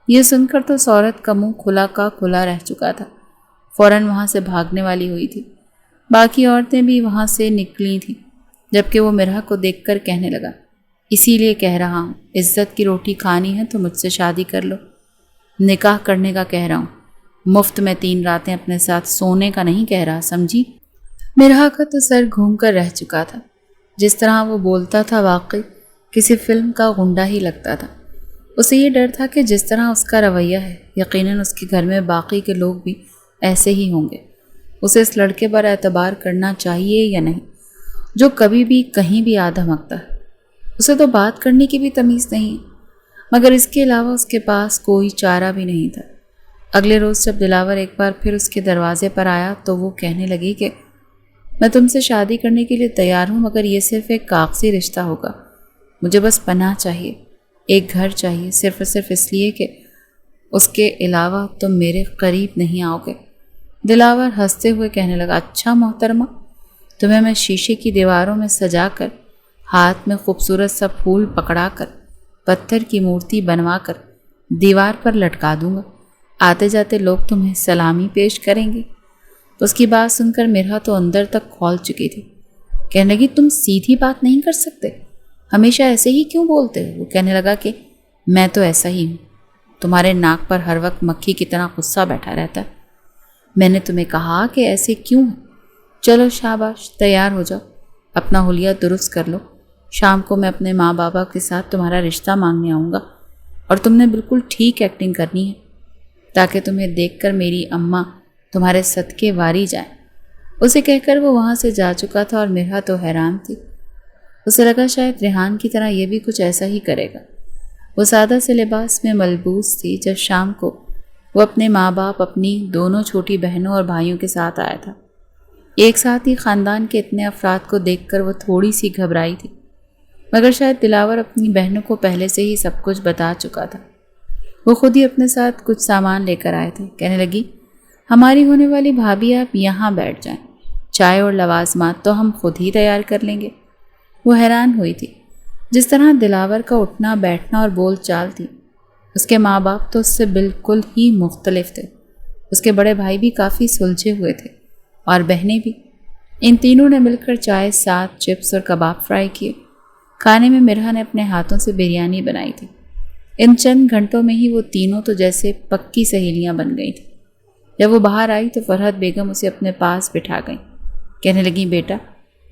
Speaker 1: یہ سن کر تو اس عورت کا منہ کھلا کا کھلا رہ چکا تھا، فوراً وہاں سے بھاگنے والی ہوئی تھی۔ باقی عورتیں بھی وہاں سے نکلی تھیں، جبکہ وہ مرحا کو دیکھ کر کہنے لگا اسی لیے کہہ رہا ہوں، عزت کی روٹی کھانی ہے تو مجھ سے شادی کر لو۔ نکاح کرنے کا کہہ رہا ہوں، مفت میں 3 راتیں اپنے ساتھ سونے کا نہیں کہہ رہا، سمجھی؟ مرحا کا تو سر گھوم کر رہ چکا تھا۔ جس طرح وہ بولتا تھا واقعی کسی فلم کا غنڈہ ہی لگتا تھا۔ اسے یہ ڈر تھا کہ جس طرح اس کا رویہ ہے یقیناً اس کے گھر میں باقی کے لوگ بھی ایسے ہی ہوں گے۔ اسے اس لڑکے پر اعتبار کرنا چاہیے یا نہیں جو کبھی بھی کہیں بھی آدھمکتا ہے؟ اسے تو بات کرنے کی بھی تمیز نہیں، مگر اس کے علاوہ اس کے پاس کوئی چارہ بھی نہیں تھا۔ اگلے روز جب دلاور ایک بار پھر اس کے دروازے پر آیا تو وہ کہنے لگی کہ میں تم سے شادی کرنے کے لیے تیار ہوں، مگر یہ صرف ایک کاغذی رشتہ ہوگا۔ مجھے بس پناہ چاہیے، ایک گھر چاہیے، صرف اور صرف اس لیے کہ اس کے علاوہ تم میرے قریب نہیں آؤ گے۔ دلاور ہنستے ہوئے کہنے لگا، اچھا محترمہ، تمہیں میں شیشے کی دیواروں میں سجا کر، ہاتھ میں خوبصورت سا پھول پکڑا کر، پتھر کی مورتی بنوا کر دیوار پر لٹکا دوں گا۔ آتے جاتے لوگ تمہیں سلامی پیش کریں گے۔ اس کی بات سن کر میرا تو اندر تک کھول چکی تھی۔ کہنے لگی، تم سیدھی بات نہیں کر سکتے؟ ہمیشہ ایسے ہی کیوں بولتے ہو؟ وہ کہنے لگا کہ میں تو ایسا ہی ہوں، تمہارے ناک پر ہر وقت مکھی کی طرح غصہ بیٹھا رہتا ہے۔ میں نے تمہیں کہا کہ ایسے کیوں ہے؟ چلو شاباش، تیار ہو جاؤ، اپنا حلیہ درست کر لو۔ شام کو میں اپنے ماں بابا کے ساتھ تمہارا رشتہ مانگنے آؤں گا، اور تم نے بالکل ٹھیک ایکٹنگ کرنی ہے تاکہ تمہیں دیکھ کر میری اماں تمہارے صدقے واری جائیں۔ اسے کہہ کر وہ وہاں سے جا چکا تھا اور میرا تو حیران تھی۔ اسے لگا شاید ریحان کی طرح یہ بھی کچھ ایسا ہی کرے گا۔ وہ سادہ سے لباس میں ملبوس تھی جب شام کو وہ اپنے ماں باپ، اپنی دونوں چھوٹی بہنوں اور بھائیوں کے ساتھ آیا تھا۔ ایک ساتھ ہی خاندان کے اتنے افراد کو دیکھ کر وہ تھوڑی سی گھبرائی تھی، مگر شاید دلاور اپنی بہنوں کو پہلے سے ہی سب کچھ بتا چکا تھا۔ وہ خود ہی اپنے ساتھ کچھ سامان لے کر آئے تھے۔ کہنے لگی، ہماری ہونے والی بھابھی آپ یہاں بیٹھ جائیں، چائے اور لوازمات تو ہم خود ہی تیار کر لیں گے۔ وہ حیران ہوئی تھی جس طرح دلاور کا اٹھنا بیٹھنا اور بول چال تھی۔ اس کے ماں باپ تو اس سے بالکل ہی مختلف تھے۔ اس کے بڑے بھائی بھی کافی سلجھے ہوئے تھے اور بہنیں بھی۔ ان تینوں نے مل کر چائے، ساتھ چپس اور کباب فرائی کیے۔ کھانے میں مرحا نے اپنے ہاتھوں سے بریانی بنائی تھی۔ ان چند گھنٹوں میں ہی وہ تینوں تو جیسے پکی سہیلیاں بن گئی تھیں۔ جب وہ باہر آئی تو فرحت بیگم اسے اپنے پاس بٹھا گئیں۔ کہنے لگیں، بیٹا،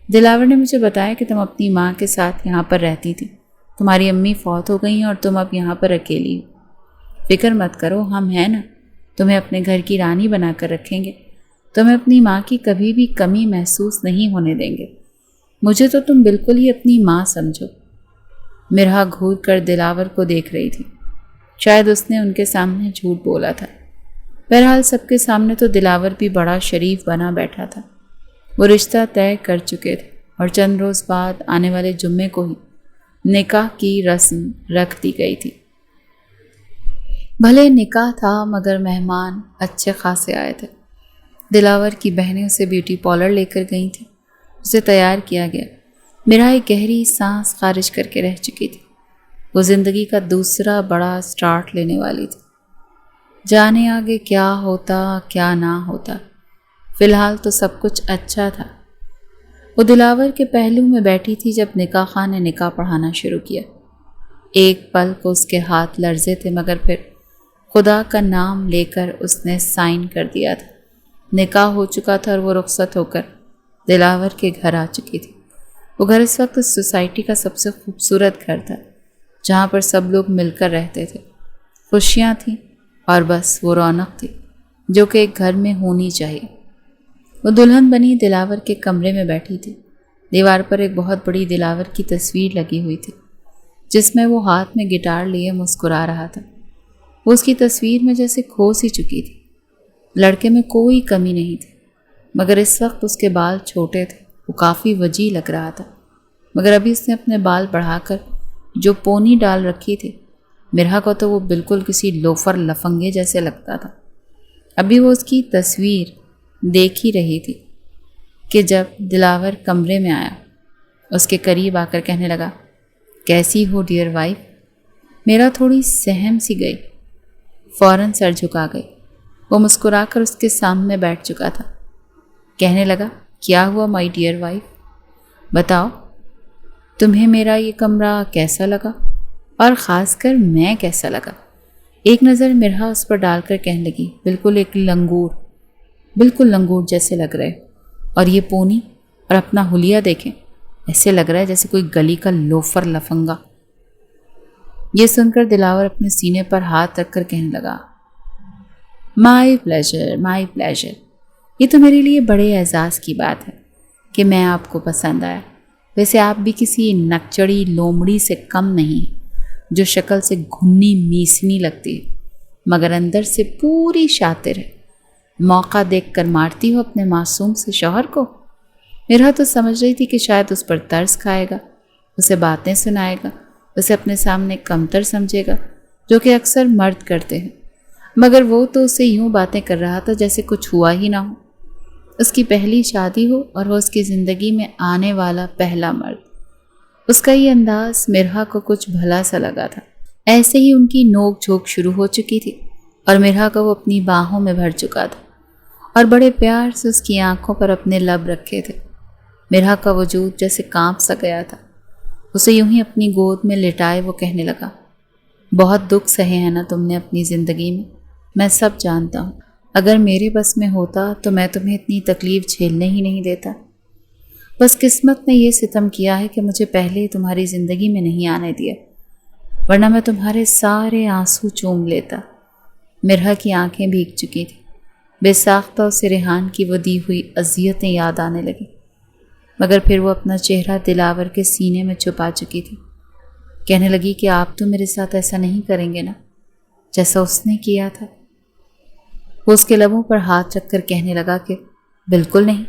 Speaker 1: دلاور نے مجھے بتایا کہ تم اپنی ماں کے ساتھ یہاں پر رہتی تھی۔ تمہاری امی فوت ہو گئی ہیں اور تم اب یہاں پر اکیلی ہو۔ فکر مت کرو، ہم ہیں نا، تمہیں اپنے گھر کی رانی بنا کر رکھیں گے۔ تمہیں اپنی ماں کی کبھی بھی کمی محسوس نہیں ہونے دیں گے۔ مجھے تو تم بالکل ہی اپنی ماں سمجھو۔ مرحا گھور کر دلاور کو دیکھ رہی تھی۔ شاید اس نے ان کے سامنے جھوٹ بولا تھا۔ بہرحال سب کے سامنے تو دلاور بھی بڑا شریف بنا بیٹھا تھا۔ وہ رشتہ طے کر چکے تھے اور چند روز بعد آنے والے جمعے کو ہی نکاح کی رسم رکھ دی گئی تھی۔ بھلے نکاح تھا مگر مہمان اچھے خاصے آئے تھے۔ دلاور کی بہنیں اسے بیوٹی پارلر لے کر گئی تھیں۔ اسے تیار کیا گیا۔ میرا ایک گہری سانس خارج کر کے رہ چکی تھی۔ وہ زندگی کا دوسرا بڑا سٹارٹ لینے والی تھی۔ جانے آگے کیا ہوتا کیا نہ ہوتا، فی الحال تو سب کچھ اچھا تھا۔ وہ دلاور کے پہلو میں بیٹھی تھی جب نکاح خان نے نکاح پڑھانا شروع کیا۔ ایک پل کو اس کے ہاتھ لرزے تھے، مگر پھر خدا کا نام لے کر اس نے سائن کر دیا تھا۔ نکاح ہو چکا تھا اور وہ رخصت ہو کر دلاور کے گھر آ چکی تھی۔ وہ گھر اس وقت اس سوسائٹی کا سب سے خوبصورت گھر تھا، جہاں پر سب لوگ مل کر رہتے تھے۔ خوشیاں تھیں اور بس وہ رونق تھی جو کہ ایک گھر میں ہونی چاہیے۔ وہ دلہن بنی دلاور کے کمرے میں بیٹھی تھی۔ دیوار پر ایک بہت بڑی دلاور کی تصویر لگی ہوئی تھی، جس میں وہ ہاتھ میں گٹار لیے مسکرا رہا تھا۔ وہ اس کی تصویر میں جیسے کھو سی چکی تھی۔ لڑکے میں کوئی کمی نہیں تھی، مگر اس وقت اس کے بال چھوٹے تھے۔ وہ کافی وجیح لگ رہا تھا، مگر ابھی اس نے اپنے بال بڑھا کر جو پونی ڈال رکھی تھی، مرحا کو تو وہ بالکل کسی لوفر لفنگے جیسے لگتا تھا۔ ابھی وہ اس کی تصویر دیکھ ہی رہی تھی کہ جب دلاور کمرے میں آیا، اس کے قریب آ کر کہنے لگا، کیسی ہو ڈیئر وائف؟ میرا تھوڑی سہم سی گئی۔ فوراً سر جھکا گئی۔ وہ مسکرا کر اس کے سامنے بیٹھ چکا تھا۔ کہنے لگا، کیا ہوا مائی ڈیئر وائف؟ بتاؤ، تمہیں میرا یہ کمرہ کیسا لگا، اور خاص کر میں کیسا لگا؟ ایک نظر مرحا اس پر ڈال کر کہنے لگی، بالکل ایک لنگور، بالکل لنگور جیسے لگ رہے، اور یہ پونی اور اپنا حلیہ دیکھیں، ایسے لگ رہا ہے جیسے کوئی گلی کا لوفر لفنگا۔ یہ سن کر دلاور اپنے سینے پر ہاتھ رکھ کر کہنے لگا، مائی پلیجر، مائی پلیجر۔ یہ تو میرے لیے بڑے اعزاز کی بات ہے کہ میں آپ کو پسند آیا۔ ویسے آپ بھی کسی نکچڑی لومڑی سے کم نہیں، جو شکل سے گھنی میسنی لگتی ہے مگر اندر سے پوری شاطر ہے۔ موقع دیکھ کر مارتی ہو اپنے معصوم سے شوہر کو۔ میرا تو سمجھ رہی تھی کہ شاید اس پر ترس کھائے گا، اسے باتیں سنائے گا، اسے اپنے سامنے کمتر سمجھے گا، جو کہ اکثر مرد کرتے ہیں، مگر وہ تو اسے یوں باتیں کر رہا تھا جیسے کچھ ہوا ہی نہ ہو۔ اس کی پہلی شادی ہو اور وہ اس کی زندگی میں آنے والا پہلا مرد۔ اس کا یہ انداز مرحا کو کچھ بھلا سا لگا تھا۔ ایسے ہی ان کی نوک جھوک شروع ہو چکی تھی اور مرحا کو وہ اپنی باہوں میں بھر چکا تھا اور بڑے پیار سے اس کی آنکھوں پر اپنے لب رکھے تھے۔ مرحا کا وجود جیسے کانپ سا گیا تھا۔ اسے یوں ہی اپنی گود میں لٹائے وہ کہنے لگا، بہت دکھ سہے ہیں نا تم نے اپنی زندگی میں سب جانتا ہوں۔ اگر میرے بس میں ہوتا تو میں تمہیں اتنی تکلیف جھیلنے ہی نہیں دیتا۔ بس قسمت نے یہ ستم کیا ہے کہ مجھے پہلے تمہاری زندگی میں نہیں آنے دیا، ورنہ میں تمہارے سارے آنسو چوم لیتا۔ مرحا کی آنکھیں بھیگ چکی تھیں۔ بے ساختہ اسے ریحان کی وہ دی ہوئی اذیتیں یاد آنے لگیں، مگر پھر وہ اپنا چہرہ دلاور کے سینے میں چھپا چکی تھی۔ کہنے لگی کہ آپ تو میرے ساتھ ایسا نہیں کریں گے نا جیسا اس نے کیا تھا۔ وہ اس کے لبوں پر ہاتھ رکھ کر کہنے لگا کہ بالکل نہیں،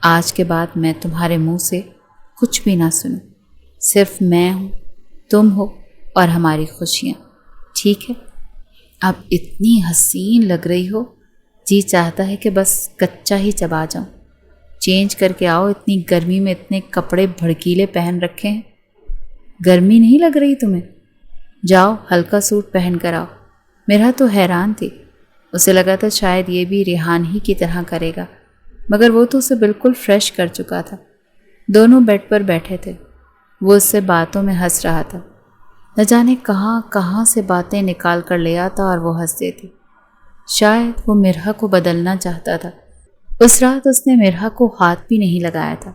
Speaker 1: آج کے بعد میں تمہارے منہ سے کچھ بھی نہ سنوں، صرف میں ہوں، تم ہو اور ہماری خوشیاں، ٹھیک ہے؟ اب اتنی حسین لگ رہی ہو، جی چاہتا ہے کہ بس کچا ہی چبا جاؤں۔ چینج کر کے آؤ، اتنی گرمی میں اتنے کپڑے بھڑکیلے پہن رکھے ہیں، گرمی نہیں لگ رہی تمہیں؟ جاؤ ہلکا سوٹ پہن کر آؤ۔ میرا تو حیران تھی، اسے لگا تھا شاید یہ بھی ریحان ہی کی طرح کرے گا، مگر وہ تو اسے بالکل فریش کر چکا تھا۔ دونوں بیڈ پر بیٹھے تھے، وہ اس سے باتوں میں ہنس رہا تھا، نہ جانے کہاں کہاں سے باتیں نکال کر لے آتا اور وہ ہنس دیتی۔ شاید وہ مرحا کو بدلنا چاہتا تھا۔ اس رات اس نے مرحا کو ہاتھ بھی نہیں لگایا تھا،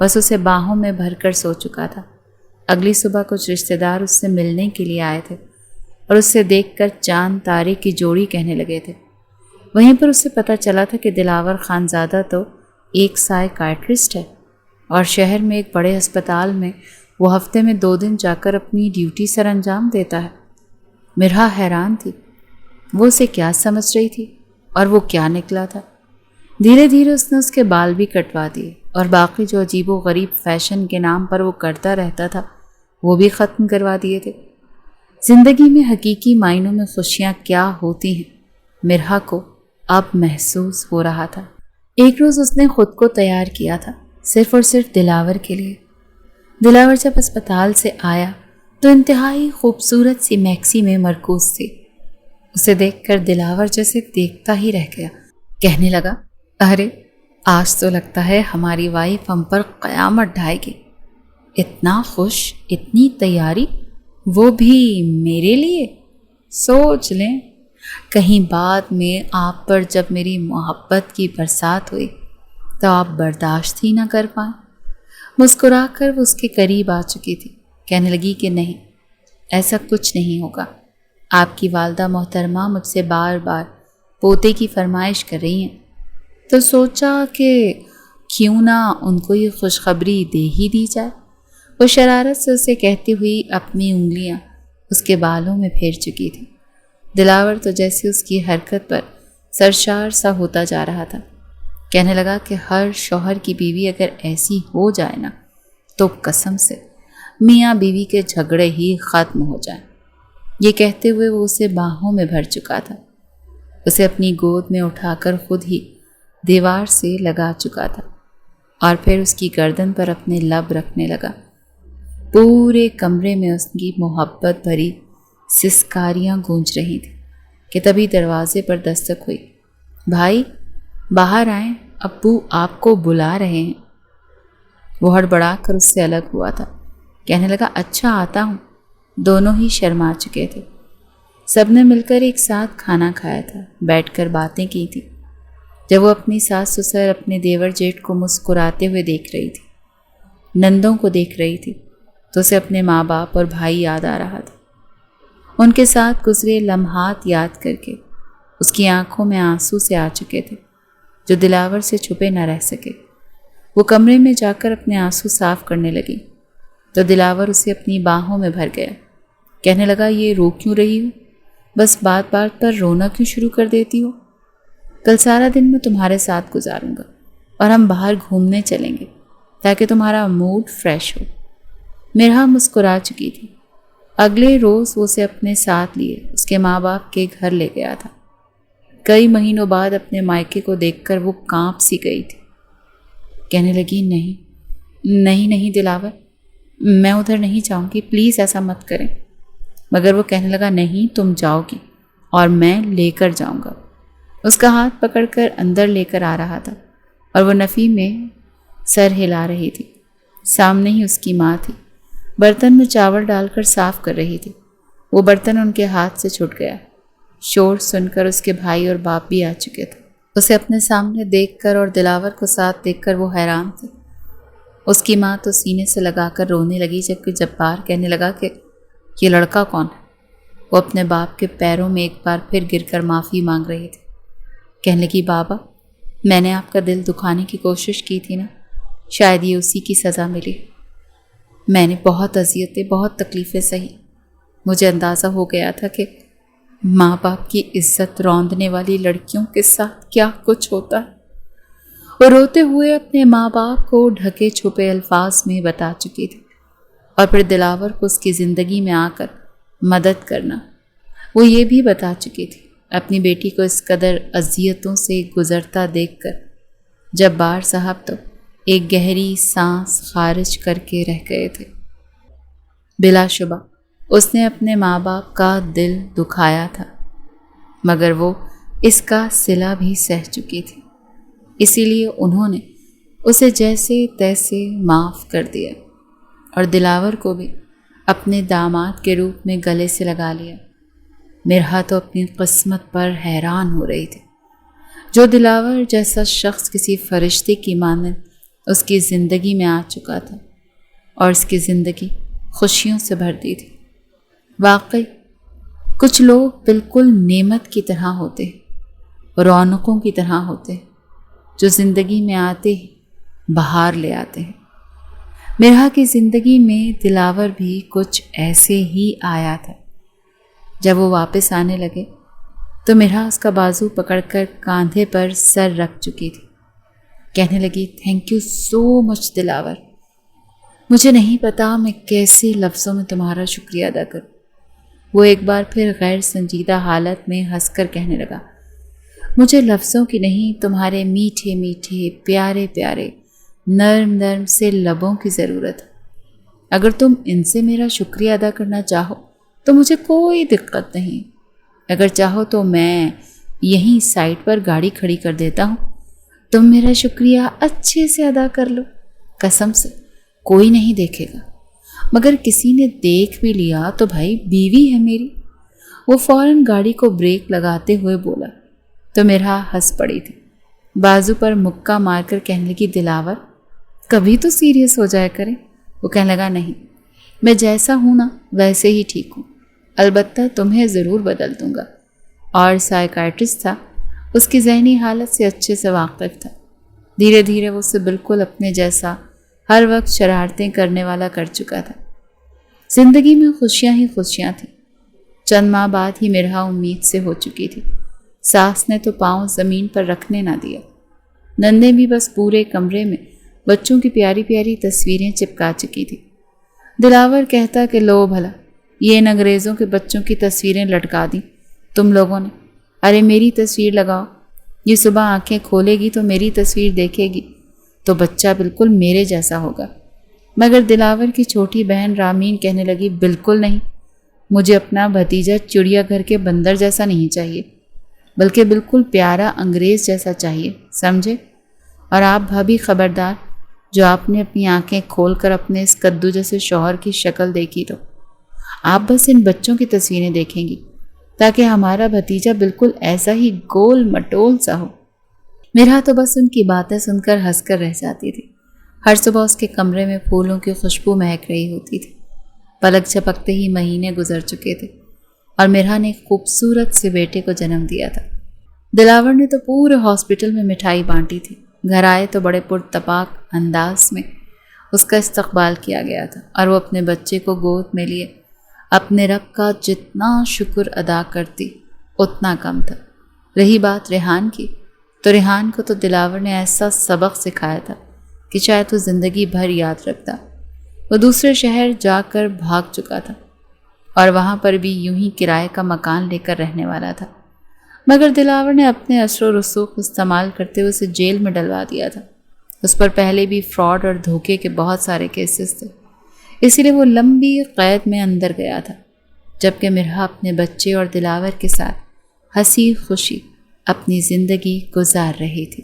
Speaker 1: بس اسے باہوں میں بھر کر سو چکا تھا۔ اگلی صبح کچھ رشتہ دار اس سے ملنے کے لیے آئے تھے اور اسے دیکھ کر چاند تارے کی جوڑی کہنے لگے تھے۔ وہیں پر اسے پتہ چلا تھا کہ دلاور خانزادہ تو ایک سائیکائٹرسٹ ہے اور شہر میں ایک بڑے ہسپتال میں وہ ہفتے میں 2 دن جا کر اپنی ڈیوٹی سر انجام دیتا ہے۔ مرحا حیران تھی، وہ اسے کیا سمجھ رہی تھی اور وہ کیا نکلا تھا۔ دھیرے دھیرے اس نے اس کے بال بھی کٹوا دیے اور باقی جو عجیب و غریب فیشن کے نام پر وہ کرتا رہتا تھا وہ بھی ختم کروا دیے تھے۔ زندگی میں حقیقی معنوں میں خوشیاں کیا ہوتی ہیں، مرحا کو اب محسوس ہو رہا تھا۔ ایک روز اس نے خود کو تیار کیا تھا صرف اور صرف دلاور کے لیے۔ دلاور جب اسپتال سے آیا تو انتہائی خوبصورت سی میکسی میں مرکوز تھی۔ اسے دیکھ کر دلاور جیسے دیکھتا ہی رہ گیا، کہنے لگا، ارے آج تو لگتا ہے ہماری وائف ہم پر قیامت ڈھائے گی۔ اتنا خوش، اتنی تیاری، وہ بھی میرے لیے؟ سوچ لیں، کہیں بعد میں آپ پر جب میری محبت کی برسات ہوئی تو آپ برداشت ہی نہ کر پائیں۔ مسکرا کر وہ اس کے قریب آ چکی تھی، کہنے لگی کہ نہیں، ایسا کچھ نہیں ہوگا۔ آپ کی والدہ محترمہ مجھ سے بار بار پوتے کی فرمائش کر رہی ہیں، تو سوچا کہ کیوں نہ ان کو یہ خوشخبری دے ہی دی جائے۔ وہ شرارت سے اسے کہتی ہوئی اپنی انگلیاں اس کے بالوں میں پھیر چکی تھی۔ دلاور تو جیسے اس کی حرکت پر سرشار سا ہوتا جا رہا تھا، کہنے لگا کہ ہر شوہر کی بیوی اگر ایسی ہو جائے نا تو قسم سے میاں بیوی کے جھگڑے ہی ختم ہو جائیں۔ یہ کہتے ہوئے وہ اسے باہوں میں بھر چکا تھا، اسے اپنی گود میں اٹھا کر خود ہی دیوار سے لگا چکا تھا اور پھر اس کی گردن پر اپنے لب رکھنے لگا۔ پورے کمرے میں اس کی محبت بھری سسکاریاں گونج رہی تھیں کہ تبھی دروازے پر دستک ہوئی۔ بھائی باہر آئیں، ابو آپ کو بلا رہے ہیں۔ وہ ہڑبڑا کر اس سے الگ ہوا تھا، کہنے لگا، اچھا آتا ہوں۔ دونوں ہی شرما چکے تھے۔ سب نے مل کر ایک ساتھ کھانا کھایا تھا، بیٹھ کر باتیں کی تھی۔ جب وہ اپنی ساس سسر اپنے دیور جیٹھ کو مسکراتے ہوئے دیکھ رہی تھی نندوں کو دیکھ رہی تھی تو اسے اپنے ماں باپ اور بھائی یاد آ رہا تھا۔ ان کے ساتھ گزرے لمحات یاد کر کے اس کی آنکھوں میں آنسو سے آ چکے تھے جو دلاور سے چھپے نہ رہ سکے۔ وہ کمرے میں جا کر اپنے آنسو صاف کرنے لگی تو دلاور اسے اپنی باہوں میں بھر گیا۔ کہنے لگا، یہ رو کیوں رہی ہو؟ بس بات بات پر رونا کیوں شروع کر دیتی ہو؟ کل سارا دن میں تمہارے ساتھ گزاروں گا اور ہم باہر گھومنے چلیں گے تاکہ تمہارا موڈ فریش ہو۔ مرحا مسکرا چکی تھی۔ اگلے روز وہ اسے اپنے ساتھ لیے اس کے ماں باپ کے گھر لے گیا تھا۔ کئی مہینوں بعد اپنے مائکے کو دیکھ کر وہ کانپ سی گئی تھی۔ کہنے لگی، نہیں دلاور، میں ادھر نہیں جاؤں گی، پلیز ایسا مت کریں۔ مگر وہ کہنے لگا، نہیں تم جاؤ گی اور میں لے کر جاؤں گا۔ اس کا ہاتھ پکڑ کر اندر لے کر آ رہا تھا اور وہ نفی میں سر ہلا رہی تھی۔ سامنے ہی اس کی ماں تھی، برتن میں چاول ڈال کر صاف کر رہی تھی۔ وہ برتن ان کے ہاتھ سے چھوٹ گیا۔ شور سن کر اس کے بھائی اور باپ بھی آ چکے تھے۔ اسے اپنے سامنے دیکھ کر اور دلاور کو ساتھ دیکھ کر وہ حیران تھے۔ اس کی ماں تو سینے سے لگا کر رونے لگی، جبکہ جبار کہنے لگا کہ یہ لڑکا کون ہے؟ وہ اپنے باپ کے پیروں میں ایک بار پھر گر کر معافی مانگ رہی تھی۔ کہنے لگی، بابا، میں نے آپ کا دل دکھانے کی کوشش کی تھی نا، شاید یہ اسی کی سزا ملی۔ میں نے بہت اذیتیں، بہت تکلیفیں سہی۔ مجھے اندازہ ہو گیا تھا کہ ماں باپ کی عزت روندنے والی لڑکیوں کے ساتھ کیا کچھ ہوتا ہے۔ وہ روتے ہوئے اپنے ماں باپ کو ڈھکے چھپے الفاظ میں بتا چکی تھی، اور پھر دلاور کو اس کی زندگی میں آ کر مدد کرنا۔ وہ یہ بھی بتا چکی تھی اپنی بیٹی کو اس قدر اذیتوں سے گزرتا دیکھ کر جبار صاحب تو ایک گہری سانس خارج کر کے رہ گئے تھے۔ بلا شبہ اس نے اپنے ماں باپ کا دل دکھایا تھا، مگر وہ اس کا صلہ بھی سہ چکی تھی، اسی لیے انہوں نے اسے جیسے تیسے معاف کر دیا اور دلاور کو بھی اپنے داماد کے روپ میں گلے سے لگا لیا۔ مرحا تو اپنی قسمت پر حیران ہو رہی تھی۔ جو دلاور جیسا شخص کسی فرشتے کی مانند اس کی زندگی میں آ چکا تھا اور اس کی زندگی خوشیوں سے بھر دی تھی۔ واقعی کچھ لوگ بالکل نعمت کی طرح ہوتے ہیں، رونقوں کی طرح ہوتے ہیں، جو زندگی میں آتے ہی بہار لے آتے ہیں۔ مرحا کی زندگی میں دلاور بھی کچھ ایسے ہی آیا تھا۔ جب وہ واپس آنے لگے تو مرحا اس کا بازو پکڑ کر کاندھے پر سر رکھ چکی تھی۔ کہنے لگی، تھینک یو سو مچ دلاور، مجھے نہیں پتا میں کیسے لفظوں میں تمہارا شکریہ ادا کروں۔ وہ ایک بار پھر غیر سنجیدہ حالت میں ہنس کر کہنے لگا، مجھے لفظوں کی نہیں، تمہارے میٹھے میٹھے پیارے پیارے نرم نرم سے لبوں کی ضرورت ہے۔ اگر تم ان سے میرا شکریہ ادا کرنا چاہو تو مجھے کوئی دقت نہیں۔ اگر چاہو تو میں یہیں سائٹ پر گاڑی کھڑی کر دیتا ہوں، تم میرا شکریہ اچھے سے ادا کر لو۔ قسم سے کوئی نہیں دیکھے گا، مگر کسی نے دیکھ بھی لیا تو بھائی بیوی ہے میری۔ وہ فوراً گاڑی کو بریک لگاتے ہوئے بولا تو مرحا ہنس پڑی تھی، بازو پر مکہ مار کر کہنے لگی، دلاور کبھی تو سیریس ہو جایا کریں۔ وہ کہنے لگا، نہیں، میں جیسا ہوں نا ویسے ہی ٹھیک ہوں، البتہ تمہیں ضرور بدل دوں گا۔ اور سائیکائٹرسٹ تھا، اس کی ذہنی حالت سے اچھے سے واقف تھا۔ دھیرے دھیرے وہ اسے بالکل اپنے جیسا ہر وقت شرارتیں کرنے والا کر چکا تھا۔ زندگی میں خوشیاں ہی خوشیاں تھیں۔ چند ماہ بعد ہی مرحا امید سے ہو چکی تھی۔ ساس نے تو پاؤں زمین پر رکھنے نہ دیا۔ نندے بھی بس پورے کمرے میں بچوں کی پیاری پیاری تصویریں چپکا چکی تھی۔ دلاور کہتا کہ لو بھلا، یہ ان انگریزوں کے بچوں کی تصویریں لٹکا دیں تم لوگوں نے، ارے میری تصویر لگاؤ، یہ صبح آنکھیں کھولے گی تو میری تصویر دیکھے گی تو بچہ بالکل میرے جیسا ہوگا۔ مگر دلاور کی چھوٹی بہن رامین کہنے لگی، بالکل نہیں، مجھے اپنا بھتیجا چڑیا گھر کے بندر جیسا نہیں چاہیے، بلکہ بالکل پیارا انگریز جیسا چاہیے، سمجھے؟ اور آپ بھابھی خبردار، جو آپ نے اپنی آنکھیں کھول کر اپنے اس کدو جیسے شوہر کی شکل دیکھی تو آپ بس ان بچوں کی تصویریں دیکھیں گی تاکہ ہمارا بھتیجا بالکل ایسا ہی گول مٹول سا ہو۔ مرحا تو بس ان کی باتیں سن کر ہنس کر رہ جاتی تھی۔ ہر صبح اس کے کمرے میں پھولوں کی خوشبو مہک رہی ہوتی تھی۔ پلک جھپکتے ہی مہینے گزر چکے تھے اور مرہا نے ایک خوبصورت سے بیٹے کو جنم دیا تھا۔ دلاور نے تو پورے ہاسپٹل میں مٹھائی بانٹی تھی۔ گھر آئے تو بڑے پرتپاک انداز میں اس کا استقبال کیا گیا تھا اور وہ اپنے بچے کو گود میں لیے اپنے رب کا جتنا شکر ادا کرتی اتنا کم تھا۔ رہی بات ریحان کی، تو ریحان کو تو دلاور نے ایسا سبق سکھایا تھا کہ شاید وہ زندگی بھر یاد رکھتا۔ وہ دوسرے شہر جا کر بھاگ چکا تھا اور وہاں پر بھی یوں ہی کرائے کا مکان لے کر رہنے والا تھا، مگر دلاور نے اپنے اثر و رسوخ استعمال کرتے ہوئے اسے جیل میں ڈلوا دیا تھا۔ اس پر پہلے بھی فراڈ اور دھوکے کے بہت سارے کیسز تھے، اسی لیے وہ لمبی قید میں اندر گیا تھا، جبکہ مرہا اپنے بچے اور دلاور کے ساتھ ہنسی خوشی اپنی زندگی گزار رہی تھی۔